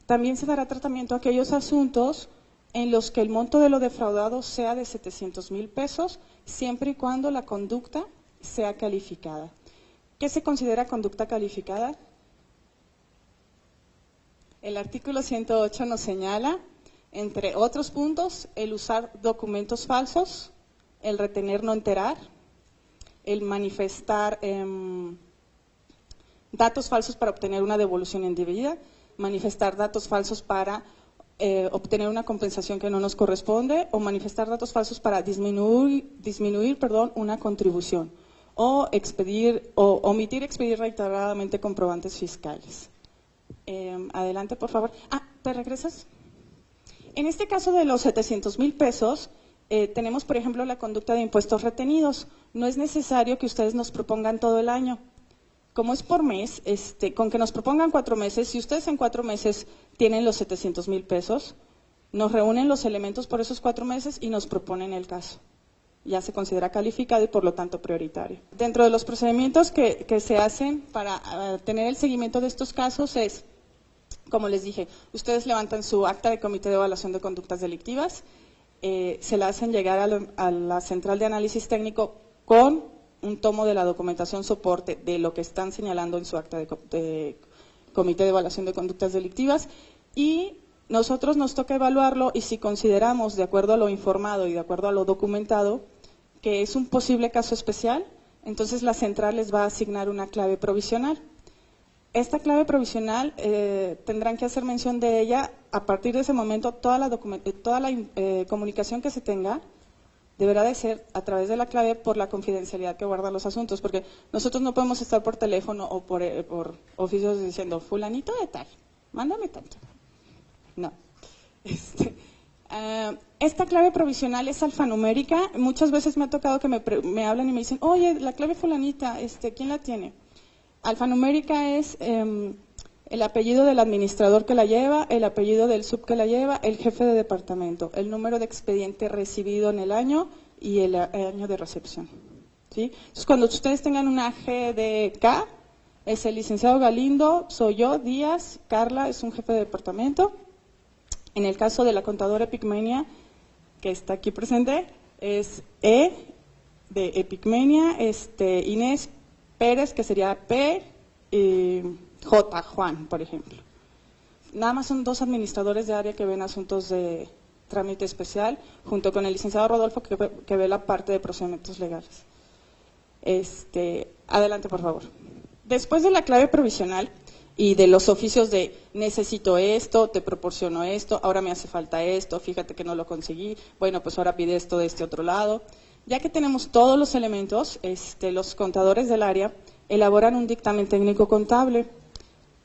también se dará tratamiento a aquellos asuntos en los que el monto de lo defraudado sea de 700.000 pesos, siempre y cuando la conducta sea calificada. ¿Qué se considera conducta calificada? El artículo 108 nos señala, entre otros puntos, el usar documentos falsos, el retener no enterar, el manifestar datos falsos para obtener una devolución indebida, manifestar datos falsos para obtener una compensación que no nos corresponde, o manifestar datos falsos para disminuir una contribución, o omitir expedir reiteradamente comprobantes fiscales. Adelante, por favor. ¿Te regresas? En este caso de los 700.000 pesos, tenemos, por ejemplo, la conducta de impuestos retenidos. No es necesario que ustedes nos propongan todo el año. Como es por mes, con que nos propongan 4 meses, si ustedes en 4 meses tienen los 700.000 pesos, nos reúnen los elementos por esos 4 meses y nos proponen el caso. Ya se considera calificado y por lo tanto prioritario. Dentro de los procedimientos que se hacen para tener el seguimiento de estos casos es, como les dije, ustedes levantan su acta de comité de evaluación de conductas delictivas, se la hacen llegar a la Central de Análisis Técnico con un tomo de la documentación soporte de lo que están señalando en su acta de comité de evaluación de conductas delictivas, y nosotros nos toca evaluarlo, y si consideramos, de acuerdo a lo informado y de acuerdo a lo documentado, que es un posible caso especial, entonces la central les va a asignar una clave provisional. Esta clave provisional tendrán que hacer mención de ella. A partir de ese momento, toda la comunicación que se tenga deberá de ser a través de la clave, por la confidencialidad que guardan los asuntos, porque nosotros no podemos estar por teléfono o por oficios diciendo, fulanito de tal, mándame tanto. No. Esta clave provisional es alfanumérica. Muchas veces me ha tocado que me hablan y me dicen, oye, la clave fulanita, ¿quién la tiene? Alfanumérica es el apellido del administrador que la lleva, el apellido del sub que la lleva, el jefe de departamento, el número de expediente recibido en el año y el año de recepción. ¿Sí? Entonces, cuando ustedes tengan una GDK, es el licenciado Galindo, soy yo, Díaz, Carla es un jefe de departamento. En el caso de la contadora Epicmenia, que está aquí presente, es E de Epicmenia, Inés Pérez, que sería P, y J, Juan, por ejemplo. Nada más son 2 administradores de área que ven asuntos de trámite especial, junto con el licenciado Rodolfo, que ve la parte de procedimientos legales. Adelante, por favor. Después de la clave provisional y de los oficios de necesito esto, te proporciono esto, ahora me hace falta esto, fíjate que no lo conseguí, bueno, pues ahora pide esto de este otro lado. Ya que tenemos todos los elementos, los contadores del área elaboran un dictamen técnico contable.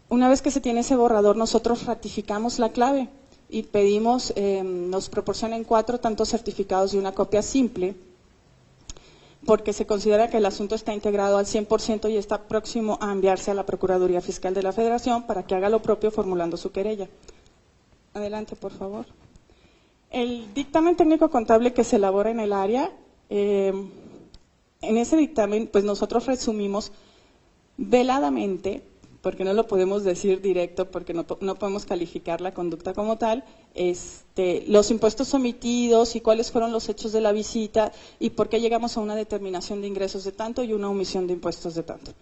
Una vez que se tiene ese borrador, nosotros ratificamos la clave y pedimos, nos proporcionen 4 tantos certificados y una copia simple, porque se considera que el asunto está integrado al 100% y está próximo a enviarse a la Procuraduría Fiscal de la Federación para que haga lo propio formulando su querella. Adelante, por favor. El dictamen técnico contable que se elabora en el área, en ese dictamen, pues nosotros resumimos veladamente, porque no lo podemos decir directo, porque no podemos calificar la conducta como tal, los impuestos omitidos y cuáles fueron los hechos de la visita y por qué llegamos a una determinación de ingresos de tanto y una omisión de impuestos de tanto.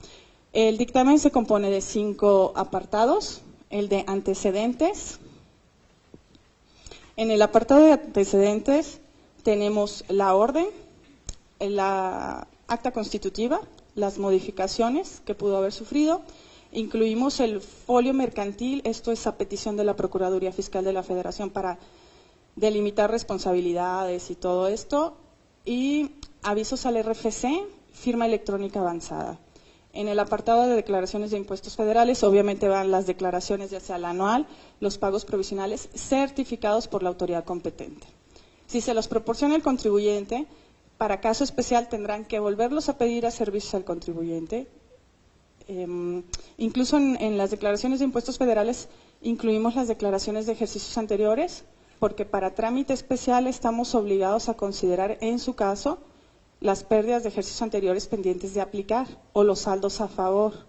El dictamen se compone de 5 apartados, el de antecedentes. En el apartado de antecedentes tenemos la orden, la acta constitutiva, las modificaciones que pudo haber sufrido. Incluimos el folio mercantil, esto es a petición de la Procuraduría Fiscal de la Federación para delimitar responsabilidades y todo esto, y avisos al RFC, firma electrónica avanzada. En el apartado de declaraciones de impuestos federales, obviamente van las declaraciones, ya sea la anual, los pagos provisionales, certificados por la autoridad competente. Si se los proporciona el contribuyente, para caso especial tendrán que volverlos a pedir a servicios al contribuyente. Incluso en las declaraciones de impuestos federales incluimos las declaraciones de ejercicios anteriores, porque para trámite especial estamos obligados a considerar en su caso las pérdidas de ejercicios anteriores pendientes de aplicar o los saldos a favor.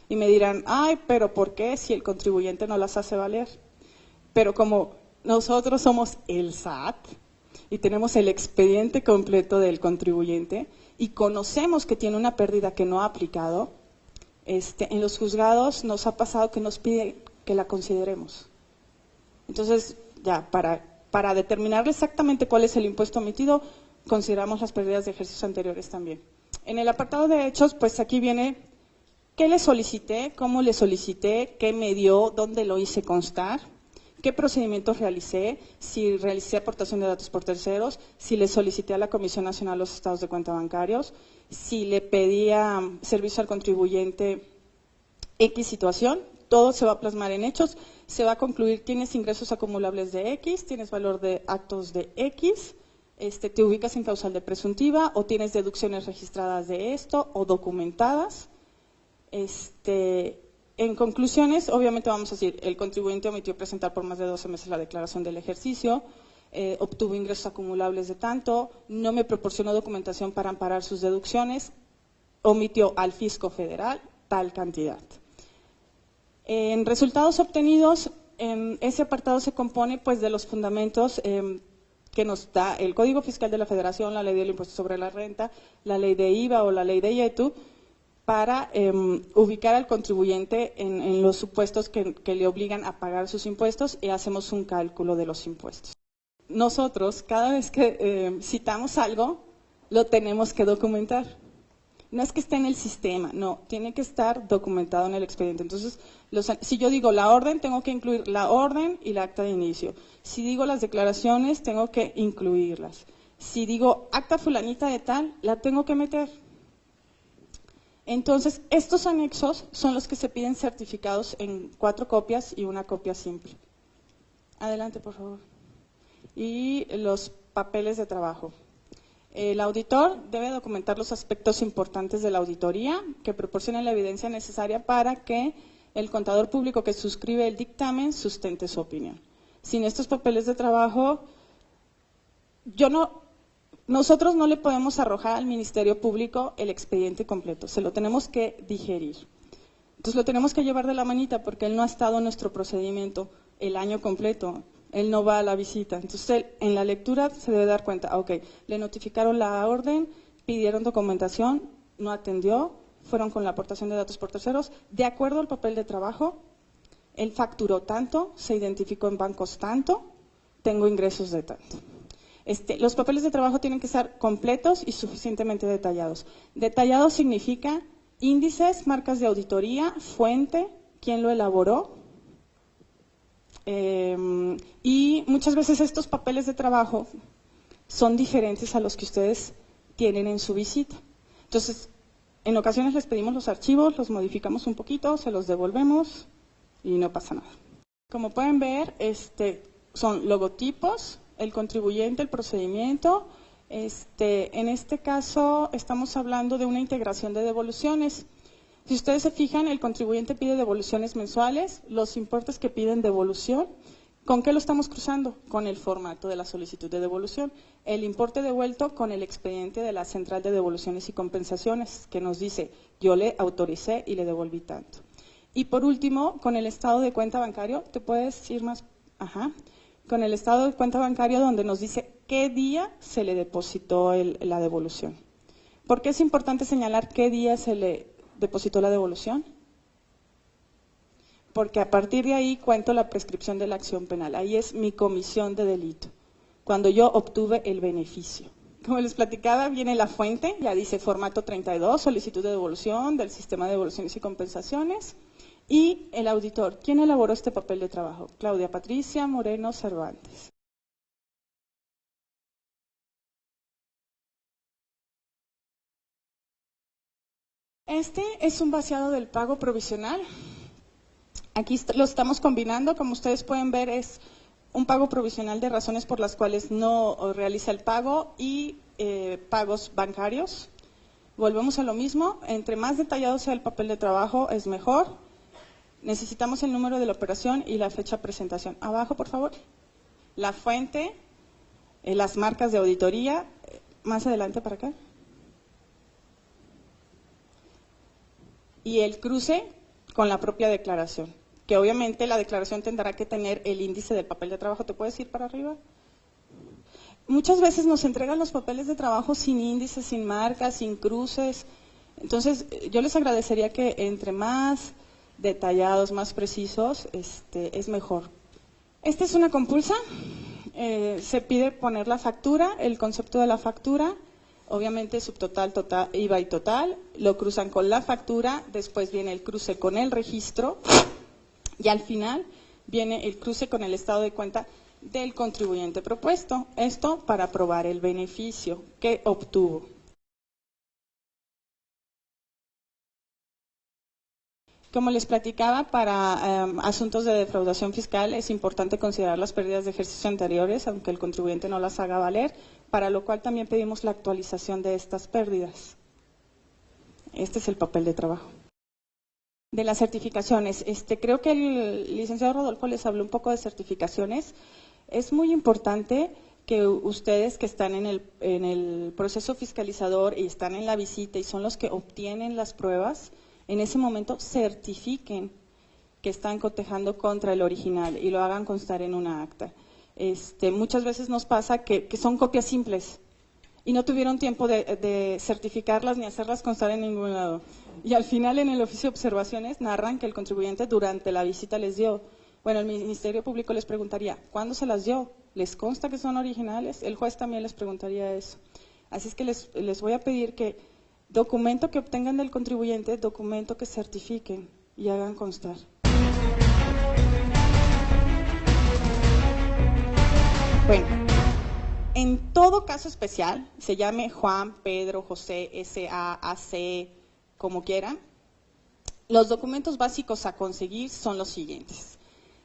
Y me dirán, ay, pero ¿por qué si el contribuyente no las hace valer? Pero como nosotros somos el SAT y tenemos el expediente completo del contribuyente y conocemos que tiene una pérdida que no ha aplicado, en los juzgados nos ha pasado que nos pide que la consideremos. Entonces, ya, para determinar exactamente cuál es el impuesto omitido, consideramos las pérdidas de ejercicios anteriores también. En el apartado de hechos, pues aquí viene qué le solicité, cómo le solicité, qué me dio, dónde lo hice constar, qué procedimientos realicé, si realicé aportación de datos por terceros, si le solicité a la Comisión Nacional los estados de cuenta bancarios, si le pedía servicio al contribuyente X situación, todo se va a plasmar en hechos, se va a concluir, tienes ingresos acumulables de X, tienes valor de actos de X, te ubicas en causal de presuntiva o tienes deducciones registradas de esto o documentadas. En conclusiones, obviamente vamos a decir, el contribuyente omitió presentar por más de 12 meses la declaración del ejercicio, obtuvo ingresos acumulables de tanto, no me proporcionó documentación para amparar sus deducciones, omitió al fisco federal tal cantidad. En resultados obtenidos, ese apartado se compone pues de los fundamentos que nos da el Código Fiscal de la Federación, la Ley del Impuesto sobre la Renta, la Ley de IVA o la Ley de IETU, para ubicar al contribuyente en los supuestos que le obligan a pagar sus impuestos y hacemos un cálculo de los impuestos. Nosotros, cada vez que citamos algo, lo tenemos que documentar. No es que esté en el sistema, no, tiene que estar documentado en el expediente. Entonces, si yo digo la orden, tengo que incluir la orden y la acta de inicio. Si digo las declaraciones, tengo que incluirlas. Si digo acta fulanita de tal, la tengo que meter. Entonces, estos anexos son los que se piden certificados en 4 copias y una copia simple. Adelante, por favor. Y los papeles de trabajo. El auditor debe documentar los aspectos importantes de la auditoría que proporcionen la evidencia necesaria para que el contador público que suscribe el dictamen sustente su opinión. Sin estos papeles de trabajo, nosotros no le podemos arrojar al Ministerio Público el expediente completo, se lo tenemos que digerir. Entonces lo tenemos que llevar de la manita porque él no ha estado en nuestro procedimiento el año completo. Él no va a la visita. Entonces, él, en la lectura se debe dar cuenta, ok, le notificaron la orden, pidieron documentación, no atendió, fueron con la aportación de datos por terceros, de acuerdo al papel de trabajo, él facturó tanto, se identificó en bancos tanto, tengo ingresos de tanto. Los papeles de trabajo tienen que estar completos y suficientemente detallados. Detallado significa índices, marcas de auditoría, fuente, quién lo elaboró. Y muchas veces estos papeles de trabajo son diferentes a los que ustedes tienen en su visita. Entonces, en ocasiones les pedimos los archivos, los modificamos un poquito, se los devolvemos y no pasa nada. Como pueden ver, son logotipos, el contribuyente, el procedimiento. En este caso estamos hablando de una integración de devoluciones. Si ustedes se fijan, el contribuyente pide devoluciones mensuales, los importes que piden devolución, ¿con qué lo estamos cruzando? Con el formato de la solicitud de devolución. El importe devuelto con el expediente de la Central de Devoluciones y Compensaciones, que nos dice, yo le autoricé y le devolví tanto. Y por último, con el estado de cuenta bancario, ¿te puedes ir más? Ajá. Con el estado de cuenta bancario donde nos dice qué día se le depositó la devolución. ¿Por qué es importante señalar qué día se le depositó la devolución? Porque a partir de ahí cuento la prescripción de la acción penal. Ahí es mi comisión de delito, cuando yo obtuve el beneficio. Como les platicaba, viene la fuente, ya dice formato 32, solicitud de devolución del sistema de devoluciones y compensaciones. Y el auditor, ¿quién elaboró este papel de trabajo? Claudia Patricia Moreno Cervantes. Este es un vaciado del pago provisional. Aquí lo estamos combinando, como ustedes pueden ver es un pago provisional de razones por las cuales no realiza el pago y pagos bancarios. Volvemos a lo mismo, entre más detallado sea el papel de trabajo es mejor. Necesitamos el número de la operación y la fecha de presentación. Abajo, por favor. La fuente, las marcas de auditoría, más adelante para acá. Y el cruce con la propia declaración, que obviamente la declaración tendrá que tener el índice del papel de trabajo. ¿Te puedes ir para arriba? Muchas veces nos entregan los papeles de trabajo sin índices, sin marcas, sin cruces. Entonces, yo les agradecería que entre más detallados, más precisos, es mejor. Esta es una compulsa, se pide poner la factura, el concepto de la factura, obviamente subtotal, total, IVA y total, lo cruzan con la factura, después viene el cruce con el registro y al final viene el cruce con el estado de cuenta del contribuyente propuesto, esto para probar el beneficio que obtuvo. Como les platicaba, para asuntos de defraudación fiscal es importante considerar las pérdidas de ejercicios anteriores, aunque el contribuyente no las haga valer, para lo cual también pedimos la actualización de estas pérdidas. Este es el papel de trabajo. De las certificaciones, creo que el licenciado Rodolfo les habló un poco de certificaciones. Es muy importante que ustedes que están en el proceso fiscalizador y están en la visita y son los que obtienen las pruebas, en ese momento certifiquen que están cotejando contra el original y lo hagan constar en una acta. Muchas veces nos pasa que son copias simples y no tuvieron tiempo de certificarlas ni hacerlas constar en ningún lado. Y al final en el oficio de observaciones narran que el contribuyente durante la visita les dio. Bueno, el Ministerio Público les preguntaría, ¿cuándo se las dio? ¿Les consta que son originales? El juez también les preguntaría eso. Así es que les voy a pedir que documento que obtengan del contribuyente, documento que certifiquen y hagan constar. Bueno, en todo caso especial, se llame Juan, Pedro, José, S.A., AC, como quieran, los documentos básicos a conseguir son los siguientes.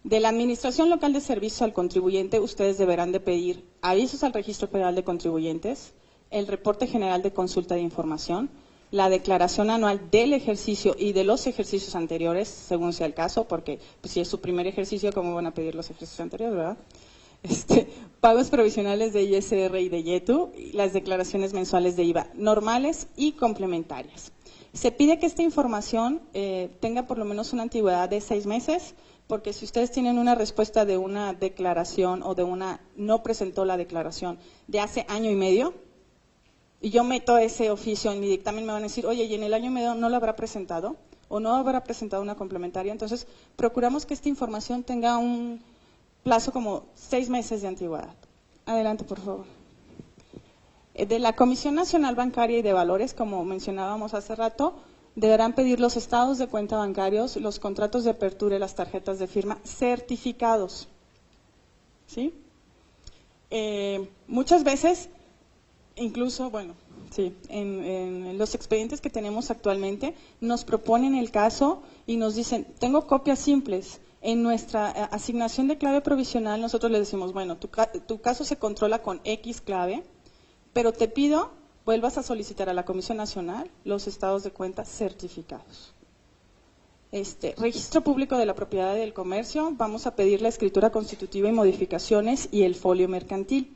De la Administración Local de Servicios al Contribuyente, ustedes deberán de pedir avisos al Registro Federal de Contribuyentes, el reporte general de consulta de información, la declaración anual del ejercicio y de los ejercicios anteriores, según sea el caso, porque pues, si es su primer ejercicio, ¿cómo van a pedir los ejercicios anteriores, verdad? Pagos provisionales de ISR y de YETU, y las declaraciones mensuales de IVA, normales y complementarias. Se pide que esta información tenga por lo menos una antigüedad de 6 meses, porque si ustedes tienen una respuesta de una declaración o de una no presentó la declaración de hace año y medio, y yo meto ese oficio en mi dictamen, me van a decir, oye, y en el año y medio no lo habrá presentado, o no habrá presentado una complementaria. Entonces, procuramos que esta información tenga un plazo como 6 meses de antigüedad. Adelante, por favor. De la Comisión Nacional Bancaria y de Valores, como mencionábamos hace rato, deberán pedir los estados de cuenta bancarios, los contratos de apertura y las tarjetas de firma certificados. ¿Sí? Muchas veces, incluso, bueno, sí, en los expedientes que tenemos actualmente, nos proponen el caso y nos dicen, tengo copias simples. En nuestra asignación de clave provisional nosotros le decimos, bueno, tu caso se controla con X clave, pero te pido vuelvas a solicitar a la Comisión Nacional los estados de cuenta certificados. Registro público de la propiedad y del comercio, vamos a pedir la escritura constitutiva y modificaciones y el folio mercantil.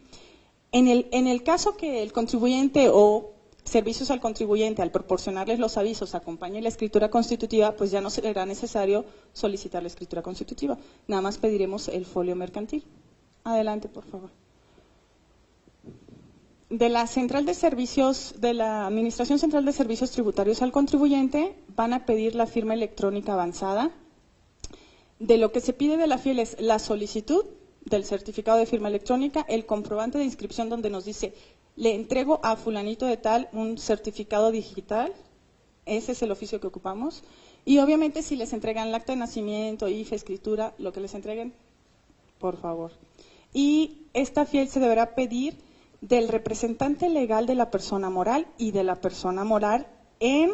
En el caso que el contribuyente o servicios al contribuyente, al proporcionarles los avisos, acompañe la escritura constitutiva, pues ya no será necesario solicitar la escritura constitutiva, nada más pediremos el folio mercantil. Adelante, por favor. De la Central de Servicios, de la Administración Central de Servicios Tributarios al contribuyente, van a pedir la firma electrónica avanzada. De lo que se pide de la FIEL es la solicitud del certificado de firma electrónica, el comprobante de inscripción donde nos dice, le entrego a fulanito de tal un certificado digital, ese es el oficio que ocupamos, y obviamente si les entregan el acta de nacimiento, IFE, escritura, lo que les entreguen, por favor. Y esta FIEL se deberá pedir del representante legal de la persona moral y de la persona moral en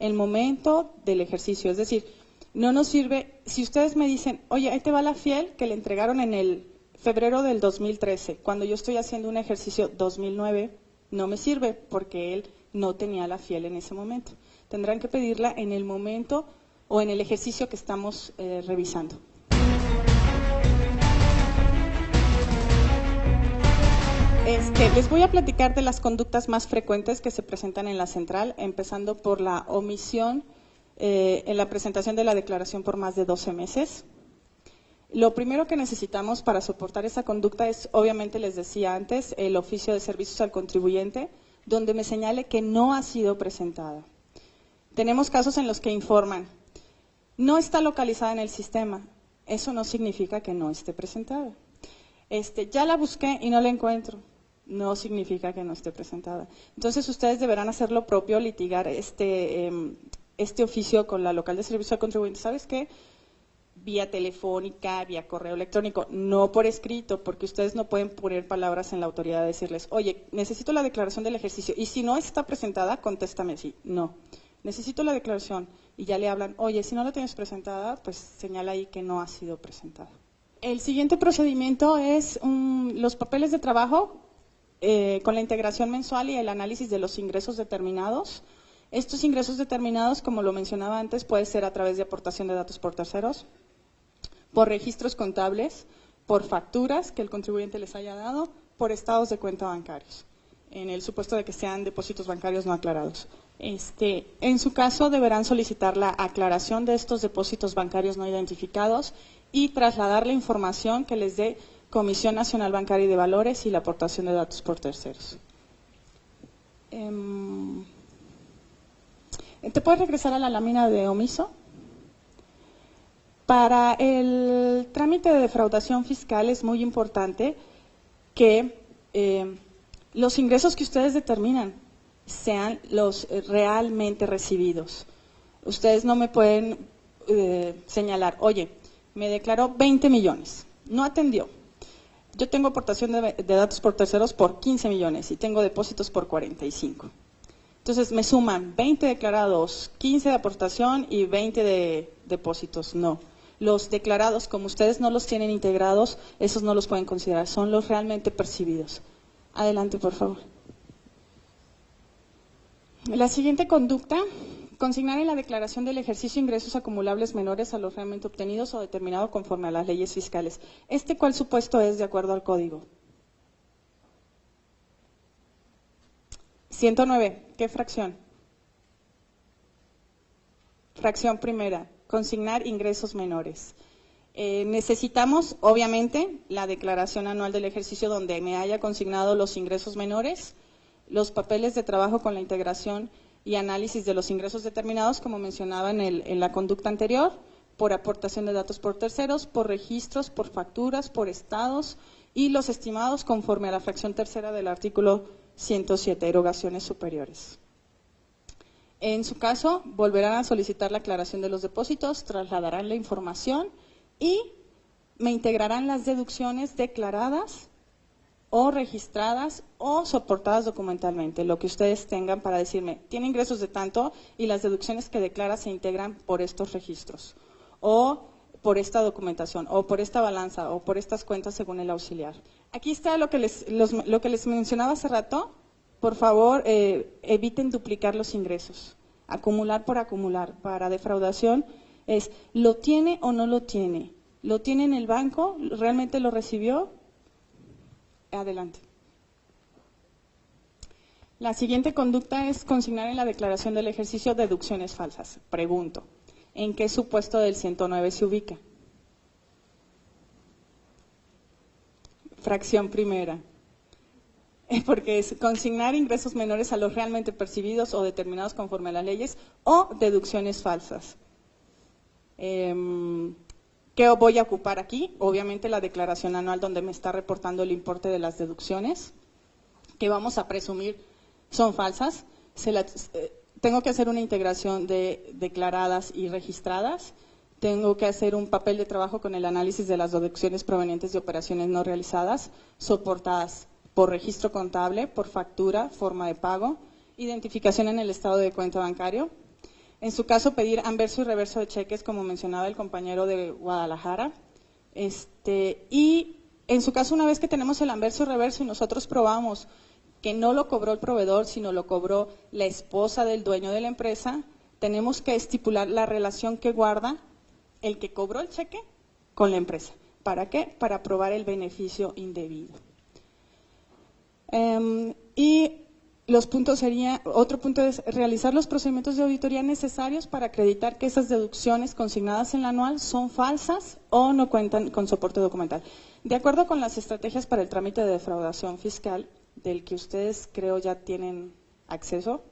el momento del ejercicio. Es decir, no nos sirve, si ustedes me dicen, oye, ahí te va la FIEL que le entregaron en el febrero del 2013, cuando yo estoy haciendo un ejercicio 2009, no me sirve porque él no tenía la FIEL en ese momento. Tendrán que pedirla en el momento o en el ejercicio que estamos revisando. Les voy a platicar de las conductas más frecuentes que se presentan en la central, empezando por la omisión en la presentación de la declaración por más de 12 meses. Lo primero que necesitamos para soportar esa conducta es, obviamente les decía antes, el oficio de servicios al contribuyente, donde me señale que no ha sido presentada. Tenemos casos en los que informan, no está localizada en el sistema, eso no significa que no esté presentada. Ya la busqué y no la encuentro, no significa que no esté presentada. Entonces ustedes deberán hacer lo propio, litigar este oficio con la local de servicio al contribuyente. ¿Sabes qué? Vía telefónica, vía correo electrónico, no por escrito, porque ustedes no pueden poner palabras en la autoridad, decirles, oye, necesito la declaración del ejercicio, y si no está presentada, contéstame sí. No, necesito la declaración, y ya le hablan, oye, si no la tienes presentada, pues señala ahí que no ha sido presentada. El siguiente procedimiento es los papeles de trabajo con la integración mensual y el análisis de los ingresos determinados. Estos ingresos determinados, como lo mencionaba antes, puede ser a través de aportación de datos por terceros, por registros contables, por facturas que el contribuyente les haya dado, por estados de cuenta bancarios, en el supuesto de que sean depósitos bancarios no aclarados. En su caso, deberán solicitar la aclaración de estos depósitos bancarios no identificados y trasladar la información que les dé Comisión Nacional Bancaria y de Valores y la aportación de datos por terceros. ¿Te puedes regresar a la lámina de omiso? Para el trámite de defraudación fiscal es muy importante que los ingresos que ustedes determinan sean los realmente recibidos. Ustedes no me pueden señalar, oye, me declaró 20 millones, no atendió. Yo tengo aportación de datos por terceros por 15 millones y tengo depósitos por 45. Entonces me suman 20 declarados, 15 de aportación y 20 de depósitos. No, los declarados, como ustedes no los tienen integrados, esos no los pueden considerar, son los realmente percibidos. Adelante, por favor. La siguiente conducta, consignar en la declaración del ejercicio ingresos acumulables menores a los realmente obtenidos o determinado conforme a las leyes fiscales. ¿Cuál supuesto es de acuerdo al código? 109. ¿Qué fracción? Fracción primera. Consignar ingresos menores. Necesitamos, obviamente, la declaración anual del ejercicio donde me haya consignado los ingresos menores, los papeles de trabajo con la integración y análisis de los ingresos determinados, como mencionaba en la conducta anterior, por aportación de datos por terceros, por registros, por facturas, por estados y los estimados conforme a la fracción tercera del artículo 107, erogaciones superiores. En su caso, volverán a solicitar la aclaración de los depósitos, trasladarán la información y me integrarán las deducciones declaradas o registradas o soportadas documentalmente, lo que ustedes tengan para decirme, tiene ingresos de tanto y las deducciones que declara se integran por estos registros, o por esta documentación, o por esta balanza, o por estas cuentas según el auxiliar. Aquí está lo que les mencionaba hace rato. Por favor, eviten duplicar los ingresos, acumular por acumular. Para defraudación es, ¿lo tiene o no lo tiene? ¿Lo tiene en el banco? ¿Realmente lo recibió? Adelante. La siguiente conducta es consignar en la declaración del ejercicio deducciones falsas. Pregunto, ¿en qué supuesto del 109 se ubica? Fracción primera. Porque es consignar ingresos menores a los realmente percibidos o determinados conforme a las leyes o deducciones falsas. ¿Qué voy a ocupar aquí? Obviamente la declaración anual donde me está reportando el importe de las deducciones, que vamos a presumir son falsas. Tengo que hacer una integración de declaradas y registradas. Tengo que hacer un papel de trabajo con el análisis de las deducciones provenientes de operaciones no realizadas, soportadas por registro contable, por factura, forma de pago, identificación en el estado de cuenta bancario. En su caso, pedir anverso y reverso de cheques, como mencionaba el compañero de Guadalajara. Y en su caso, una vez que tenemos el anverso y reverso y nosotros probamos que no lo cobró el proveedor, sino lo cobró la esposa del dueño de la empresa, tenemos que estipular la relación que guarda el que cobró el cheque con la empresa. ¿Para qué? Para probar el beneficio indebido. Y los puntos otro punto es realizar los procedimientos de auditoría necesarios para acreditar que esas deducciones consignadas en la anual son falsas o no cuentan con soporte documental. De acuerdo con las estrategias para el trámite de defraudación fiscal, del que ustedes creo ya tienen acceso,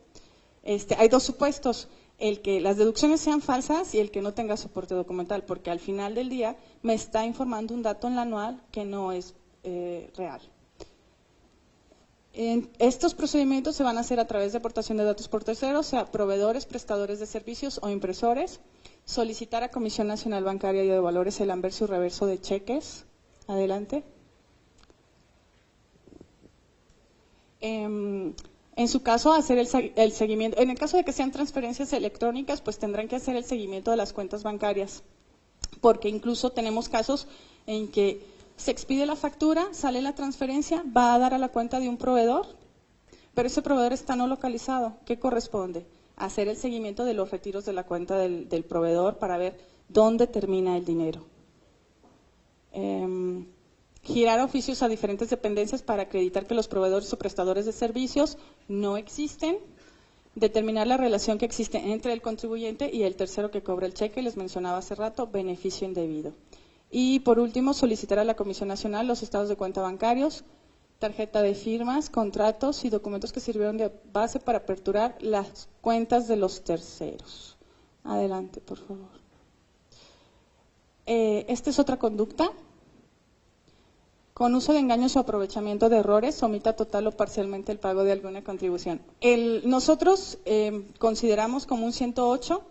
hay dos supuestos, el que las deducciones sean falsas y el que no tenga soporte documental, porque al final del día me está informando un dato en la anual que no es real. Estos procedimientos se van a hacer a través de aportación de datos por terceros, sea proveedores, prestadores de servicios o impresores, solicitar a Comisión Nacional Bancaria y de Valores el anverso y reverso de cheques. Adelante. En su caso, hacer el seguimiento. En el caso de que sean transferencias electrónicas, pues tendrán que hacer el seguimiento de las cuentas bancarias, porque incluso tenemos casos en que se expide la factura, sale la transferencia, va a dar a la cuenta de un proveedor, pero ese proveedor está no localizado. ¿Qué corresponde? Hacer el seguimiento de los retiros de la cuenta del proveedor para ver dónde termina el dinero. Girar oficios a diferentes dependencias para acreditar que los proveedores o prestadores de servicios no existen. Determinar la relación que existe entre el contribuyente y el tercero que cobra el cheque, les mencionaba hace rato, beneficio indebido. Y por último, solicitar a la Comisión Nacional los estados de cuenta bancarios, tarjeta de firmas, contratos y documentos que sirvieron de base para aperturar las cuentas de los terceros. Adelante, por favor. Esta es otra conducta. Con uso de engaños o aprovechamiento de errores, omita total o parcialmente el pago de alguna contribución. Nosotros consideramos como un 108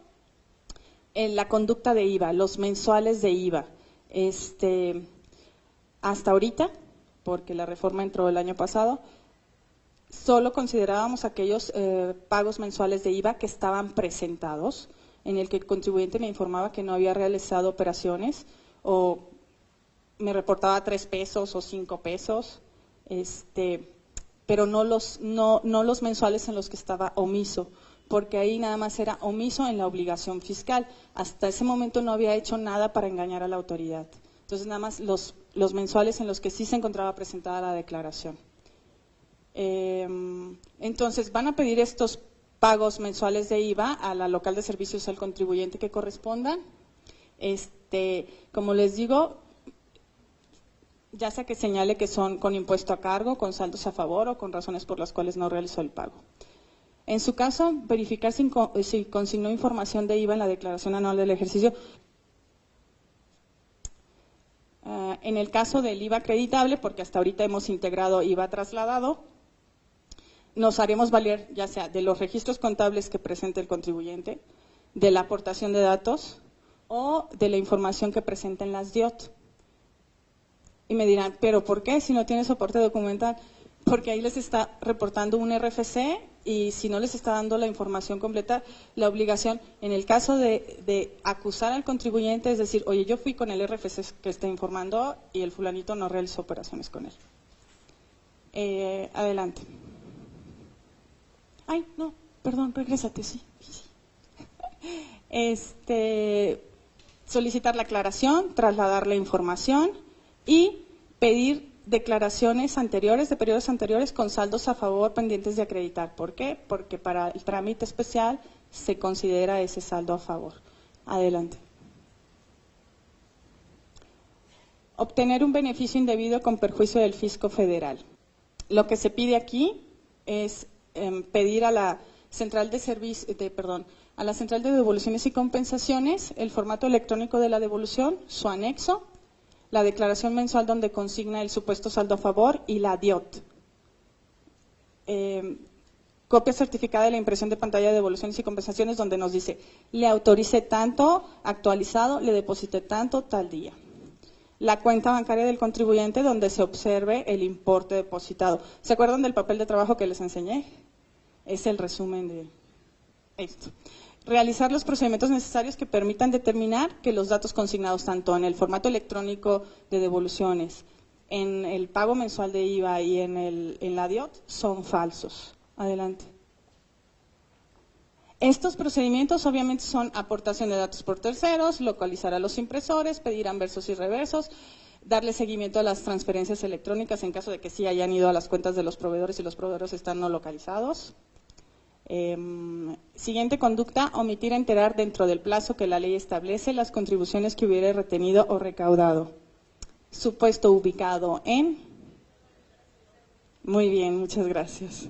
la conducta de IVA, los mensuales de IVA. Hasta ahorita, porque la reforma entró el año pasado, solo considerábamos aquellos pagos mensuales de IVA que estaban presentados, en el que el contribuyente me informaba que no había realizado operaciones o me reportaba 3 pesos o 5 pesos, pero no los mensuales en los que estaba omiso, porque ahí nada más era omiso en la obligación fiscal. Hasta ese momento no había hecho nada para engañar a la autoridad. Entonces, nada más los mensuales en los que sí se encontraba presentada la declaración. Entonces, van a pedir estos pagos mensuales de IVA a la local de servicios al contribuyente que correspondan. Como les digo, ya sea que señale que son con impuesto a cargo, con saldos a favor o con razones por las cuales no realizó el pago. En su caso, verificar si consignó información de IVA en la declaración anual del ejercicio. En el caso del IVA acreditable, porque hasta ahorita hemos integrado IVA trasladado, nos haremos valer ya sea de los registros contables que presente el contribuyente, de la aportación de datos o de la información que presenten las DIOT. Y me dirán, ¿pero por qué si no tiene soporte documental? Porque ahí les está reportando un RFC y si no les está dando la información completa, la obligación, en el caso de acusar al contribuyente, es decir, oye, yo fui con el RFC que está informando y el fulanito no realizó operaciones con él. Adelante. Ay, no, perdón, regrésate, sí. Solicitar la aclaración, trasladar la información y pedir declaraciones anteriores, de periodos anteriores, con saldos a favor pendientes de acreditar. ¿Por qué? Porque para el trámite especial se considera ese saldo a favor. Adelante. Obtener un beneficio indebido con perjuicio del fisco federal. Lo que se pide aquí es pedir a la central a la central de devoluciones y compensaciones el formato electrónico de la devolución, su anexo, la declaración mensual donde consigna el supuesto saldo a favor y la DIOT. Copia certificada de la impresión de pantalla de devoluciones y compensaciones donde nos dice, le autoricé tanto, actualizado, le deposité tanto, tal día. La cuenta bancaria del contribuyente donde se observe el importe depositado. ¿Se acuerdan del papel de trabajo que les enseñé? Es el resumen de esto. Realizar los procedimientos necesarios que permitan determinar que los datos consignados tanto en el formato electrónico de devoluciones, en el pago mensual de IVA y en la DIOT son falsos. Adelante. Estos procedimientos obviamente son aportación de datos por terceros, localizar a los impresores, pedir anversos y reversos, darle seguimiento a las transferencias electrónicas en caso de que sí hayan ido a las cuentas de los proveedores y los proveedores están no localizados. Siguiente conducta, omitir enterar dentro del plazo que la ley establece las contribuciones que hubiere retenido o recaudado. Supuesto ubicado en. Muy bien, muchas gracias.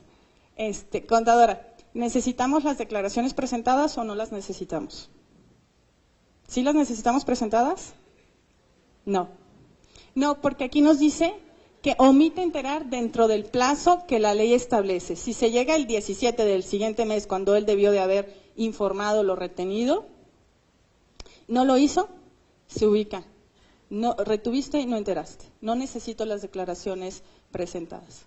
Contadora, ¿necesitamos las declaraciones presentadas o no las necesitamos? ¿Sí las necesitamos presentadas? No. No, porque aquí nos dice que omite enterar dentro del plazo que la ley establece. Si se llega el 17 del siguiente mes, cuando él debió de haber informado lo retenido, no lo hizo, se ubica. No, retuviste y no enteraste. No necesito las declaraciones presentadas.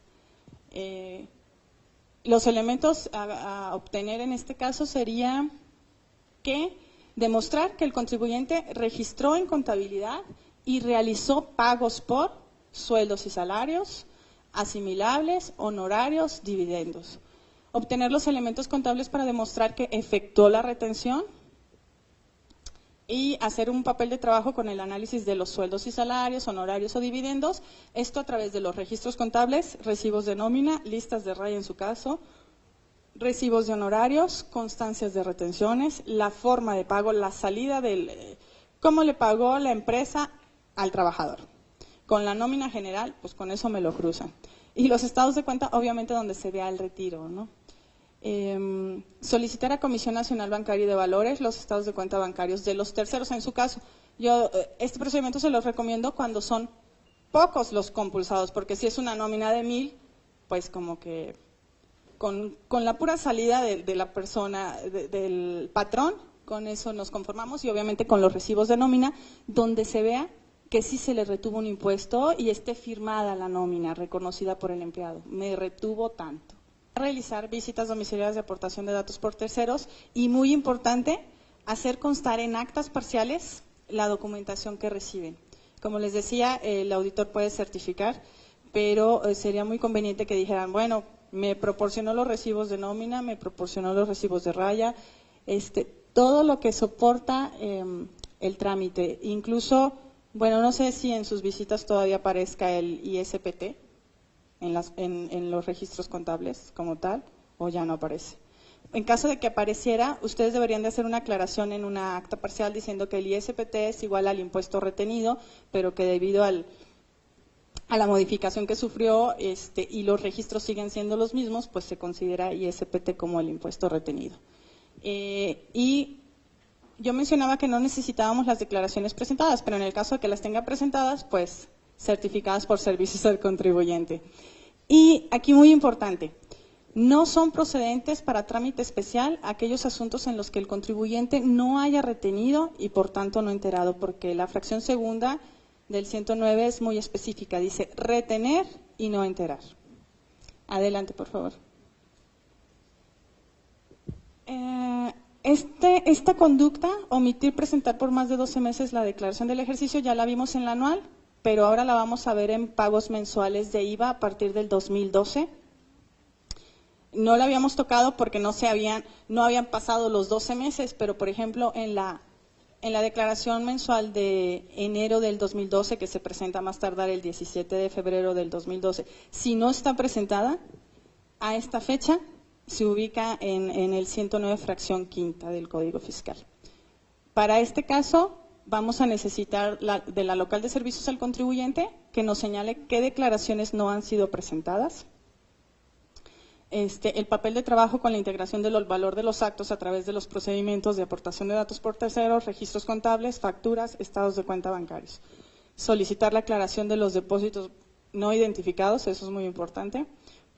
Los elementos a obtener en este caso sería que demostrar que el contribuyente registró en contabilidad y realizó pagos por sueldos y salarios, asimilables, honorarios, dividendos. Obtener los elementos contables para demostrar que efectuó la retención y hacer un papel de trabajo con el análisis de los sueldos y salarios, honorarios o dividendos, esto a través de los registros contables, recibos de nómina, listas de raya en su caso, recibos de honorarios, constancias de retenciones, la forma de pago, la salida cómo le pagó la empresa al trabajador. Con la nómina general, pues con eso me lo cruzan. Y los estados de cuenta, obviamente, donde se vea el retiro, ¿no? Solicitar a Comisión Nacional Bancaria y de Valores los estados de cuenta bancarios de los terceros. En su caso, yo este procedimiento se los recomiendo cuando son pocos los compulsados, porque si es una nómina de 1,000, pues como que con la pura salida de la persona, del patrón, con eso nos conformamos y obviamente con los recibos de nómina, donde se vea que sí se le retuvo un impuesto y esté firmada la nómina, reconocida por el empleado. Me retuvo tanto. Realizar visitas domiciliarias de aportación de datos por terceros y, muy importante, hacer constar en actas parciales la documentación que reciben. Como les decía, el auditor puede certificar, pero sería muy conveniente que dijeran, bueno, me proporcionó los recibos de nómina, me proporcionó los recibos de raya, todo lo que soporta el trámite, incluso. Bueno, no sé si en sus visitas todavía aparezca el ISPT en los registros contables como tal, o ya no aparece. En caso de que apareciera, ustedes deberían de hacer una aclaración en una acta parcial diciendo que el ISPT es igual al impuesto retenido, pero que debido a la modificación que sufrió y los registros siguen siendo los mismos, pues se considera ISPT como el impuesto retenido. Y yo mencionaba que no necesitábamos las declaraciones presentadas, pero en el caso de que las tenga presentadas, pues certificadas por servicios al contribuyente. Y aquí muy importante, No son procedentes para trámite especial aquellos asuntos en los que el contribuyente no haya retenido y por tanto no enterado, porque la fracción segunda del 109 es muy específica, dice retener y no enterar. Adelante, por favor. Esta conducta, omitir presentar por más de 12 meses la declaración del ejercicio, ya la vimos en la anual, pero ahora la vamos a ver en pagos mensuales de IVA a partir del 2012. No la habíamos tocado porque no habían pasado los 12 meses, pero por ejemplo en la declaración mensual de enero del 2012, que se presenta más tardar el 17 de febrero del 2012, si no está presentada a esta fecha, se ubica en el 109 fracción quinta del Código Fiscal. Para este caso, vamos a necesitar de la local de servicios al contribuyente que nos señale qué declaraciones no han sido presentadas. El papel de trabajo con la integración del valor de los actos a través de los procedimientos de aportación de datos por terceros, registros contables, facturas, estados de cuenta bancarios. Solicitar la aclaración de los depósitos no identificados, eso es muy importante,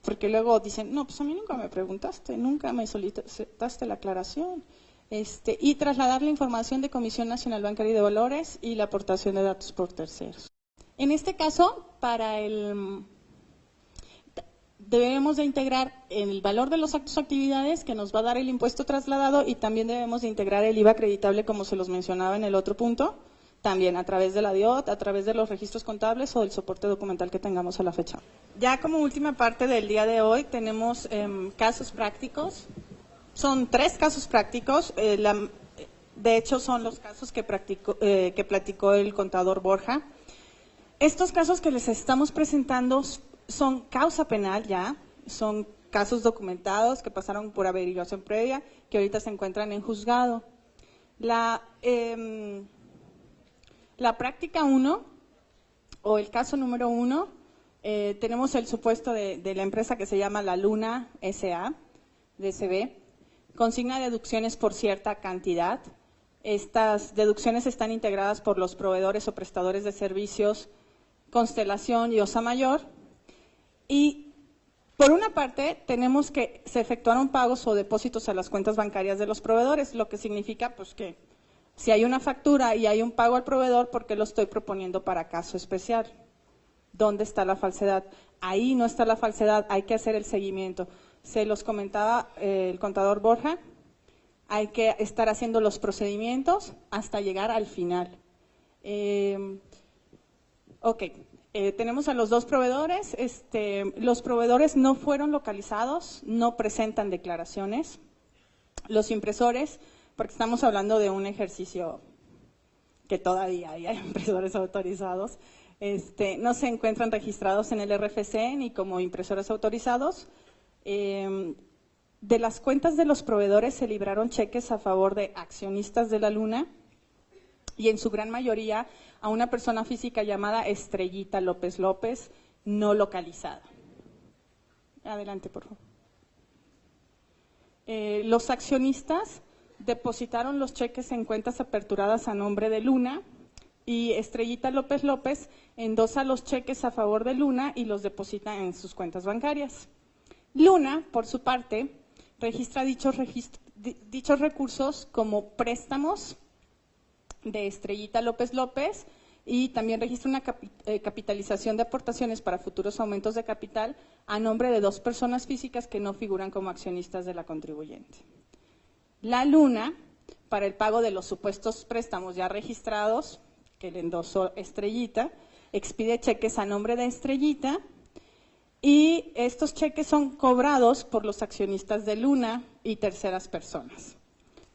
porque luego dicen, no, pues a mí nunca me preguntaste, nunca me solicitaste la aclaración. Y trasladar la información de Comisión Nacional Bancaria y de Valores y la aportación de datos por terceros. En este caso, debemos de integrar el valor de los actos o actividades que nos va a dar el impuesto trasladado y también debemos de integrar el IVA acreditable como se los mencionaba en el otro punto, también a través de la DIOT, a través de los registros contables o del soporte documental que tengamos a la fecha. Ya como última parte del día de hoy tenemos casos prácticos. Son 3 casos prácticos, de hecho son los casos que platicó el contador Borja. Estos casos que les estamos presentando son causa penal ya, son casos documentados que pasaron por averiguación previa, que ahorita se encuentran en juzgado. La práctica 1, o el caso número 1, tenemos el supuesto de la empresa que se llama La Luna S.A., DCB, consigna deducciones por cierta cantidad. Estas deducciones están integradas por los proveedores o prestadores de servicios Constelación y Osa Mayor. Y por una parte tenemos que se efectuaron pagos o depósitos a las cuentas bancarias de los proveedores, lo que significa pues que si hay una factura y hay un pago al proveedor, ¿por qué lo estoy proponiendo para caso especial? ¿Dónde está la falsedad? Ahí no está la falsedad, hay que hacer el seguimiento. Se los comentaba el contador Borja, hay que estar haciendo los procedimientos hasta llegar al final. Tenemos a los 2 proveedores, los proveedores no fueron localizados, no presentan declaraciones. Los impresores, porque estamos hablando de un ejercicio que todavía hay impresores autorizados, no se encuentran registrados en el RFC ni como impresores autorizados. De las cuentas de los proveedores se libraron cheques a favor de accionistas de La Luna y en su gran mayoría a una persona física llamada Estrellita López López, no localizada. Adelante, por favor. Los accionistas depositaron los cheques en cuentas aperturadas a nombre de Luna y Estrellita López López endosa los cheques a favor de Luna y los deposita en sus cuentas bancarias. Luna, por su parte, registra dichos recursos como préstamos de Estrellita López López y también registra una capitalización de aportaciones para futuros aumentos de capital a nombre de 2 personas físicas que no figuran como accionistas de la contribuyente. La Luna, para el pago de los supuestos préstamos ya registrados, que le endosó Estrellita, expide cheques a nombre de Estrellita y estos cheques son cobrados por los accionistas de Luna y terceras personas.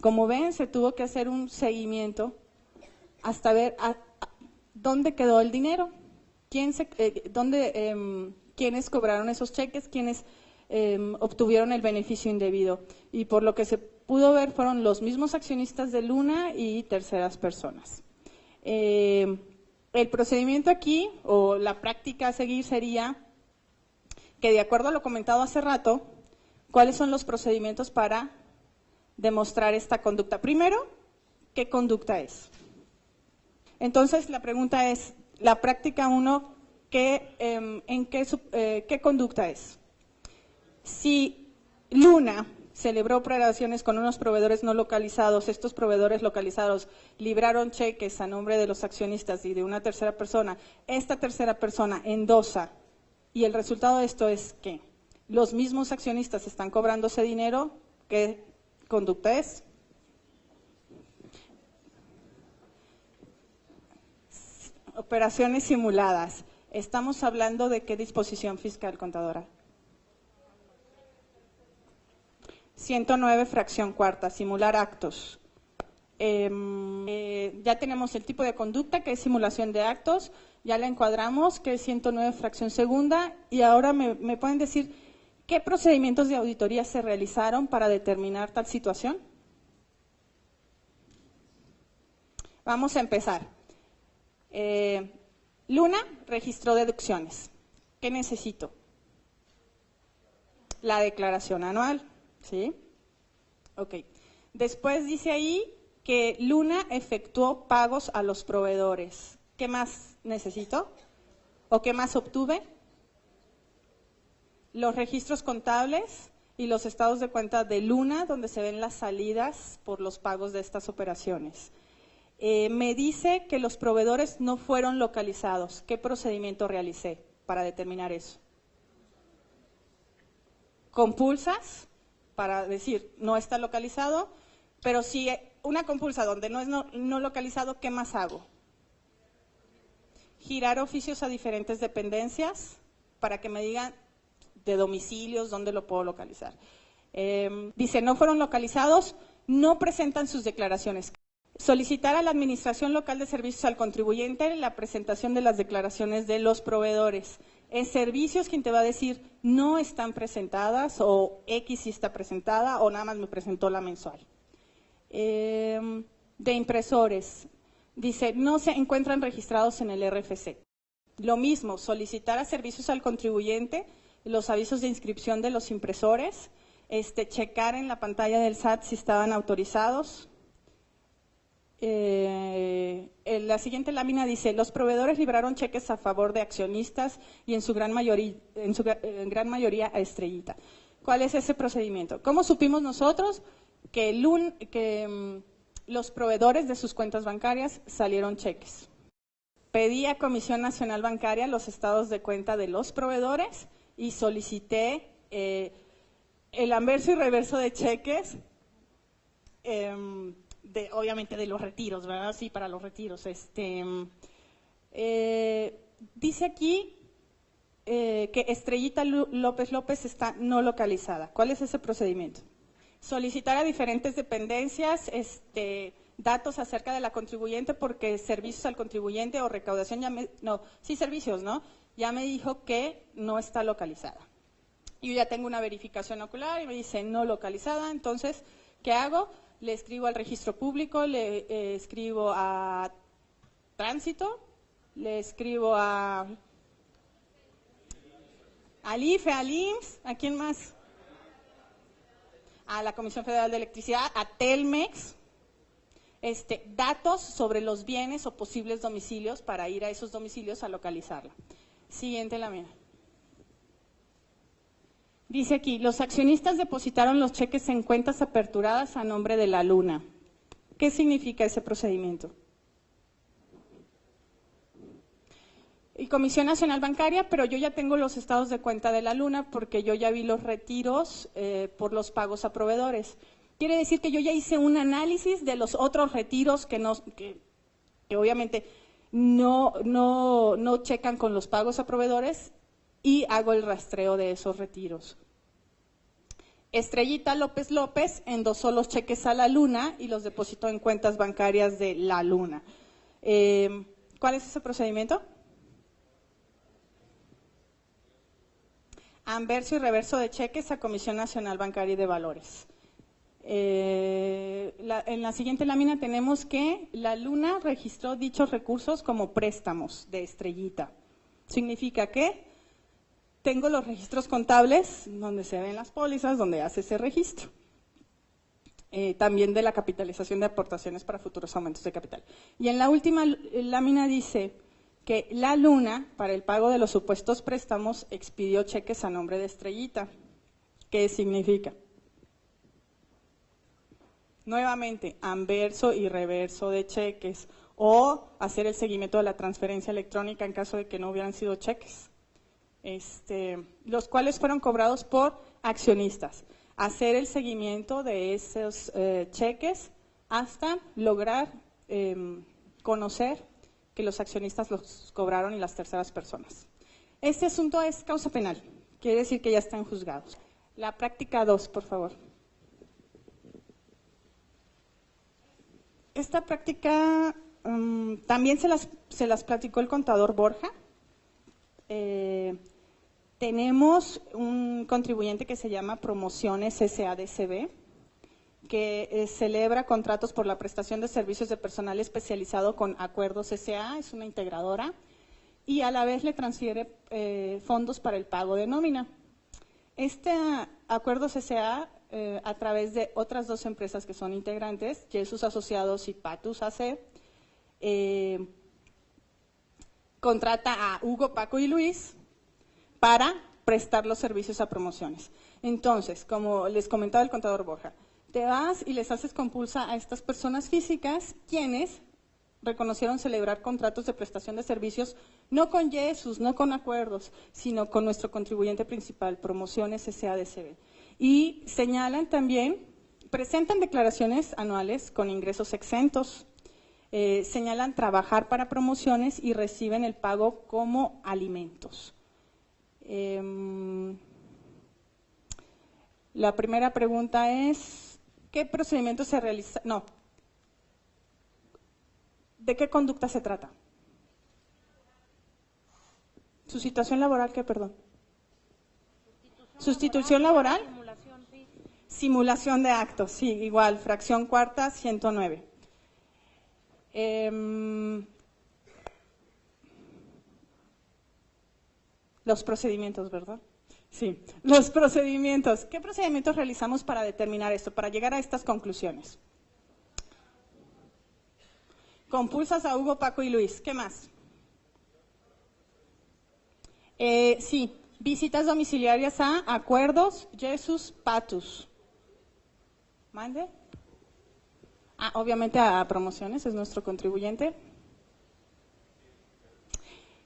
Como ven, se tuvo que hacer un seguimiento hasta ver dónde quedó el dinero, quiénes cobraron esos cheques, quiénes obtuvieron el beneficio indebido. Y por lo que se pudo ver fueron los mismos accionistas de Luna y terceras personas. El procedimiento aquí, o la práctica a seguir sería que, de acuerdo a lo comentado hace rato, ¿cuáles son los procedimientos para demostrar esta conducta? Primero, ¿qué conducta es? Entonces, la pregunta es, la práctica 1, ¿qué conducta es? Si Luna celebró operaciones con unos proveedores no localizados. Estos proveedores localizados libraron cheques a nombre de los accionistas y de una tercera persona. Esta tercera persona endosa, y el resultado de esto es que los mismos accionistas están cobrando ese dinero. ¿Qué conducta es? Operaciones simuladas. Estamos hablando de qué disposición fiscal, contadora. 109, fracción cuarta, simular actos. Ya tenemos el tipo de conducta, que es simulación de actos, ya la encuadramos, que es 109, fracción segunda, y ahora me pueden decir qué procedimientos de auditoría se realizaron para determinar tal situación. Vamos a empezar. Luna registró deducciones. ¿Qué necesito? La declaración anual, ¿sí? Ok. Después dice ahí que Luna efectuó pagos a los proveedores. ¿Qué más necesito? ¿O qué más obtuve? Los registros contables y los estados de cuenta de Luna, donde se ven las salidas por los pagos de estas operaciones. Me dice que los proveedores no fueron localizados. ¿Qué procedimiento realicé para determinar eso? Compulsas, para decir no está localizado, pero si una compulsa donde no es no localizado, ¿qué más hago? Girar oficios a diferentes dependencias para que me digan de domicilios dónde lo puedo localizar. Dice, no fueron localizados, no presentan sus declaraciones. Solicitar a la Administración Local de Servicios al contribuyente la presentación de las declaraciones de los proveedores. Es Servicios quien te va a decir no están presentadas o X sí está presentada o nada más me presentó la mensual. De impresores, dice no se encuentran registrados en el RFC. Lo mismo, solicitar a Servicios al contribuyente los avisos de inscripción de los impresores, checar en la pantalla del SAT si estaban autorizados. La siguiente lámina dice, los proveedores libraron cheques a favor de accionistas y en su gran mayoría a Estrellita. ¿Cuál es ese procedimiento? ¿Cómo supimos nosotros que los proveedores de sus cuentas bancarias salieron cheques? Pedí a Comisión Nacional Bancaria los estados de cuenta de los proveedores y solicité el anverso y reverso de cheques, obviamente de los retiros, ¿verdad? Sí, para los retiros. Dice aquí que Estrellita López está no localizada. ¿Cuál es ese procedimiento? Solicitar a diferentes dependencias datos acerca de la contribuyente, porque servicios al contribuyente o recaudación servicios, ¿no? Ya me dijo que no está localizada. Yo ya tengo una verificación ocular y me dice no localizada, entonces, ¿qué hago? Le escribo al registro público, le escribo a Tránsito, le escribo al IFE, al IMSS, ¿a quién más? A la Comisión Federal de Electricidad, a Telmex, datos sobre los bienes o posibles domicilios para ir a esos domicilios a localizarla. Siguiente lámina. Dice aquí, los accionistas depositaron los cheques en cuentas aperturadas a nombre de la Luna. ¿Qué significa ese procedimiento? Y Comisión Nacional Bancaria, pero yo ya tengo los estados de cuenta de la Luna porque yo ya vi los retiros por los pagos a proveedores. Quiere decir que yo ya hice un análisis de los otros retiros que obviamente no checan con los pagos a proveedores y hago el rastreo de esos retiros. Estrellita López endosó los cheques a la Luna y los depositó en cuentas bancarias de la Luna. ¿Cuál es ese procedimiento? Anverso y reverso de cheques a Comisión Nacional Bancaria y de Valores. En la siguiente lámina tenemos que la Luna registró dichos recursos como préstamos de Estrellita. Significa que tengo los registros contables donde se ven las pólizas, donde hace ese registro. También de la capitalización de aportaciones para futuros aumentos de capital. Y en la última lámina dice que la Luna, para el pago de los supuestos préstamos, expidió cheques a nombre de Estrellita. ¿Qué significa? Nuevamente, anverso y reverso de cheques, o hacer el seguimiento de la transferencia electrónica en caso de que no hubieran sido cheques, los cuales fueron cobrados por accionistas. Hacer el seguimiento de esos cheques hasta lograr conocer que los accionistas los cobraron y las terceras personas. Este asunto es causa penal, quiere decir que ya están juzgados. La práctica 2, por favor. Esta práctica también se las platicó el contador Borja. Tenemos un contribuyente que se llama Promociones SADCB, que celebra contratos por la prestación de servicios de personal especializado con Acuerdos S.A., es una integradora, y a la vez le transfiere fondos para el pago de nómina. Este Acuerdos S.A., a través de otras 2 empresas que son integrantes, Jesús Asociados y Patus AC, contrata a Hugo, Paco y Luis para prestar los servicios a Promociones. Entonces, como les comentaba el contador Borja, te vas y les haces compulsa a estas personas físicas, quienes reconocieron celebrar contratos de prestación de servicios no con Jesús, no con Acuerdos, sino con nuestro contribuyente principal, Promociones SADCB. Y señalan también, presentan declaraciones anuales con ingresos exentos, señalan trabajar para Promociones y reciben el pago como alimentos. La primera pregunta es, ¿qué procedimiento se realiza? No. ¿De qué conducta se trata? ¿Su situación laboral qué, perdón? ¿Sustitución laboral? Simulación, sí. Simulación de actos, sí, igual, fracción cuarta, 109. Los procedimientos, ¿verdad? Sí, los procedimientos. ¿Qué procedimientos realizamos para determinar esto, para llegar a estas conclusiones? Compulsas a Hugo, Paco y Luis. ¿Qué más? Sí, visitas domiciliarias a Acuerdos, Jesús, Patus. ¿Mande? Obviamente a Promociones, es nuestro contribuyente.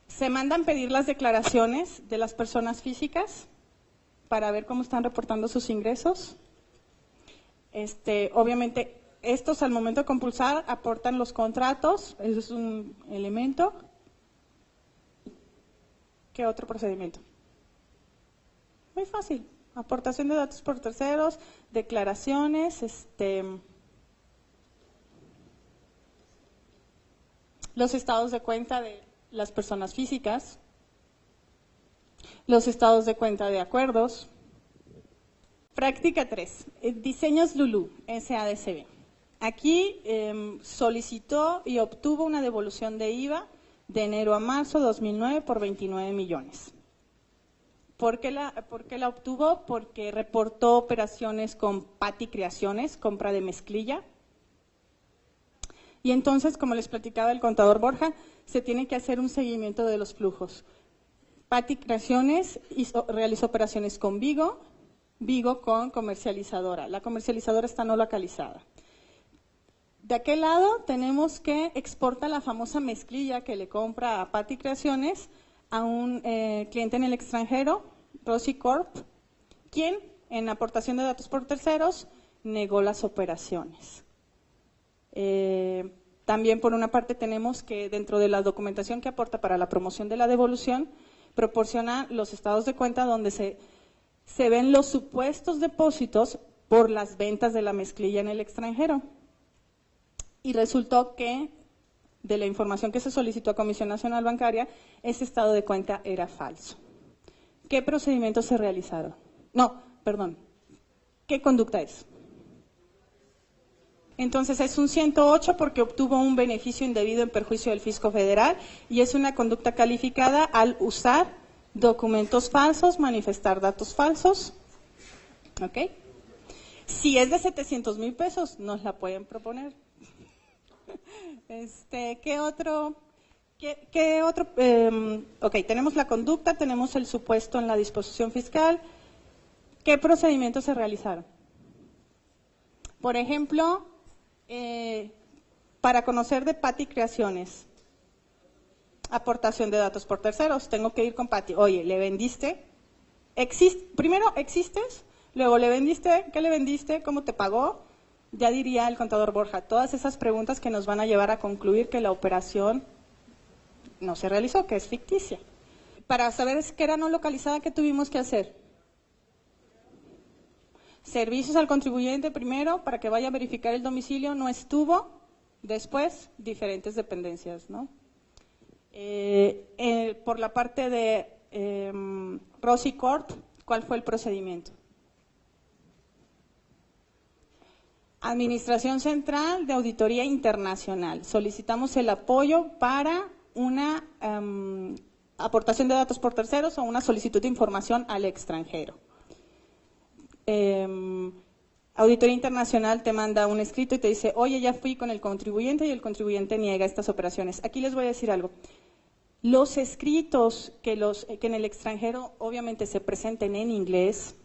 Se mandan pedir las declaraciones de las personas físicas para ver cómo están reportando sus ingresos. Obviamente, estos al momento de compulsar aportan los contratos, eso es un elemento. ¿Qué otro procedimiento? Muy fácil, aportación de datos por terceros, declaraciones, los estados de cuenta de las personas físicas, los estados de cuenta de Acuerdos. Práctica 3, diseños Lulú, SADCB. Aquí solicitó y obtuvo una devolución de IVA de enero a marzo de 2009 por 29 millones. ¿Por qué la obtuvo? Porque reportó operaciones con Pati Creaciones, compra de mezclilla. Y entonces, como les platicaba el contador Borja, se tiene que hacer un seguimiento de los flujos. Pati Creaciones realizó operaciones con Vigo, Vigo con comercializadora. La comercializadora está no localizada. De aquel lado tenemos que exporta la famosa mezclilla que le compra a Pati Creaciones a un cliente en el extranjero, Rosy Corp, quien en aportación de datos por terceros negó las operaciones. También por una parte tenemos que dentro de la documentación que aporta para la promoción de la devolución, proporciona los estados de cuenta donde se ven los supuestos depósitos por las ventas de la mezclilla en el extranjero. Y resultó que de la información que se solicitó a Comisión Nacional Bancaria, ese estado de cuenta era falso. ¿Qué procedimientos se realizaron? No, perdón. ¿Qué conducta es? Entonces es un 108 porque obtuvo un beneficio indebido en perjuicio del fisco federal y es una conducta calificada al usar documentos falsos, manifestar datos falsos. ¿Ok? Si es de 700,000 pesos, nos la pueden proponer. ¿Qué otro? Ok, tenemos la conducta, tenemos el supuesto en la disposición fiscal. ¿Qué procedimientos se realizaron? Por ejemplo, para conocer de Pati Creaciones, aportación de datos por terceros, tengo que ir con Pati. Oye, ¿le vendiste? Primero, ¿existes? Luego, ¿le vendiste? ¿Qué le vendiste? ¿Cómo te pagó? Ya diría el contador Borja, todas esas preguntas que nos van a llevar a concluir que la operación no se realizó, que es ficticia. Para saber que era no localizada, ¿qué tuvimos que hacer? Servicios al contribuyente primero, para que vaya a verificar el domicilio, no estuvo. Después, diferentes dependencias, ¿no? Por la parte de Rosy Corp, ¿cuál fue el procedimiento? Administración Central de Auditoría Internacional. Solicitamos el apoyo para una aportación de datos por terceros o una solicitud de información al extranjero. Auditoría Internacional te manda un escrito y te dice, oye, ya fui con el contribuyente y el contribuyente niega estas operaciones. Aquí les voy a decir algo. Los escritos que en el extranjero obviamente se presenten en inglés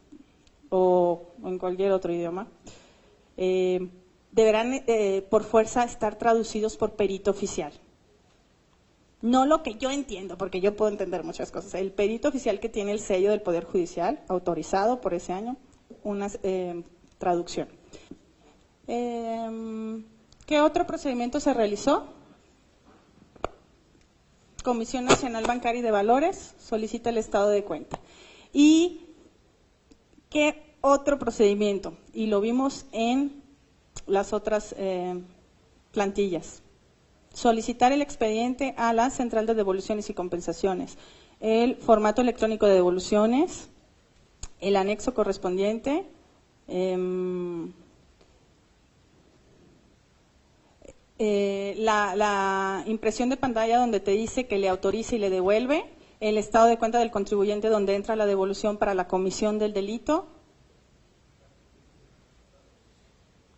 o en cualquier otro idioma, deberán por fuerza estar traducidos por perito oficial. No lo que yo entiendo, porque yo puedo entender muchas cosas. El perito oficial que tiene el sello del Poder Judicial, autorizado por ese año, una traducción. ¿Qué otro procedimiento se realizó? Comisión Nacional Bancaria y de Valores solicita el estado de cuenta. ¿Y qué otro procedimiento? Y lo vimos en las otras plantillas. Solicitar el expediente a la Central de Devoluciones y Compensaciones, el formato electrónico de devoluciones, el anexo correspondiente, la impresión de pantalla donde te dice que le autoriza y le devuelve, el estado de cuenta del contribuyente donde entra la devolución para la comisión del delito,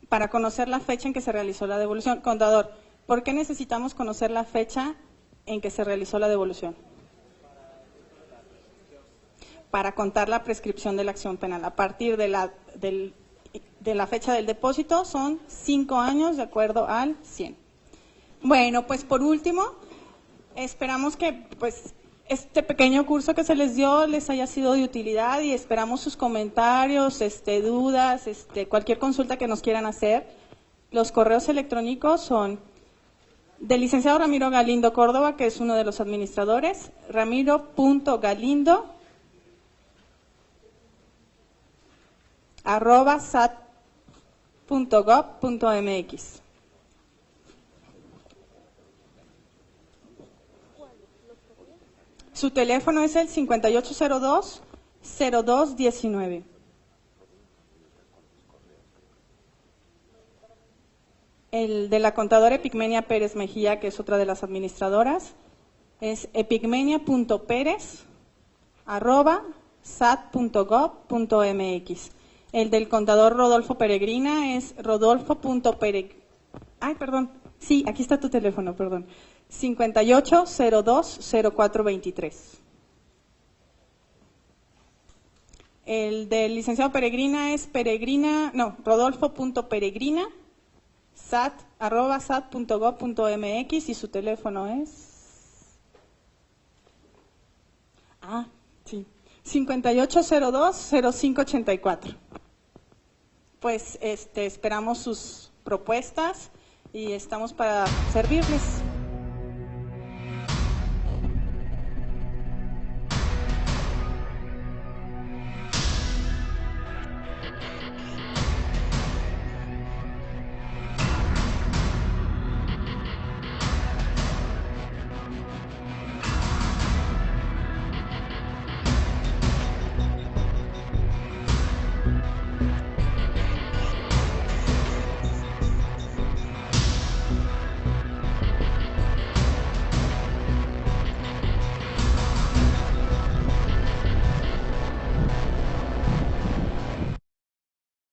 para conocer la fecha en que se realizó la devolución. Contador, ¿por qué necesitamos conocer la fecha en que se realizó la devolución? Para contar la prescripción de la acción penal. A partir de la fecha del depósito son 5 años de acuerdo al 100. Bueno, pues por último, esperamos que pues este pequeño curso que se les dio les haya sido de utilidad y esperamos sus comentarios, dudas, cualquier consulta que nos quieran hacer. Los correos electrónicos son del licenciado Ramiro Galindo Córdoba, que es uno de los administradores, ramiro.galindo@sat.gov.mx. Su teléfono es el 5802-0219. El de la contadora Epigmenia Pérez Mejía, que es otra de las administradoras, es epigmenia.perez@sat.gov.mx. El del contador Rodolfo Peregrina es sí, aquí está tu teléfono, 5802-0423. El del licenciado Peregrina es rodolfo.peregrina@sat.gov.mx y su teléfono es 5802-0584. Pues esperamos sus propuestas y estamos para servirles.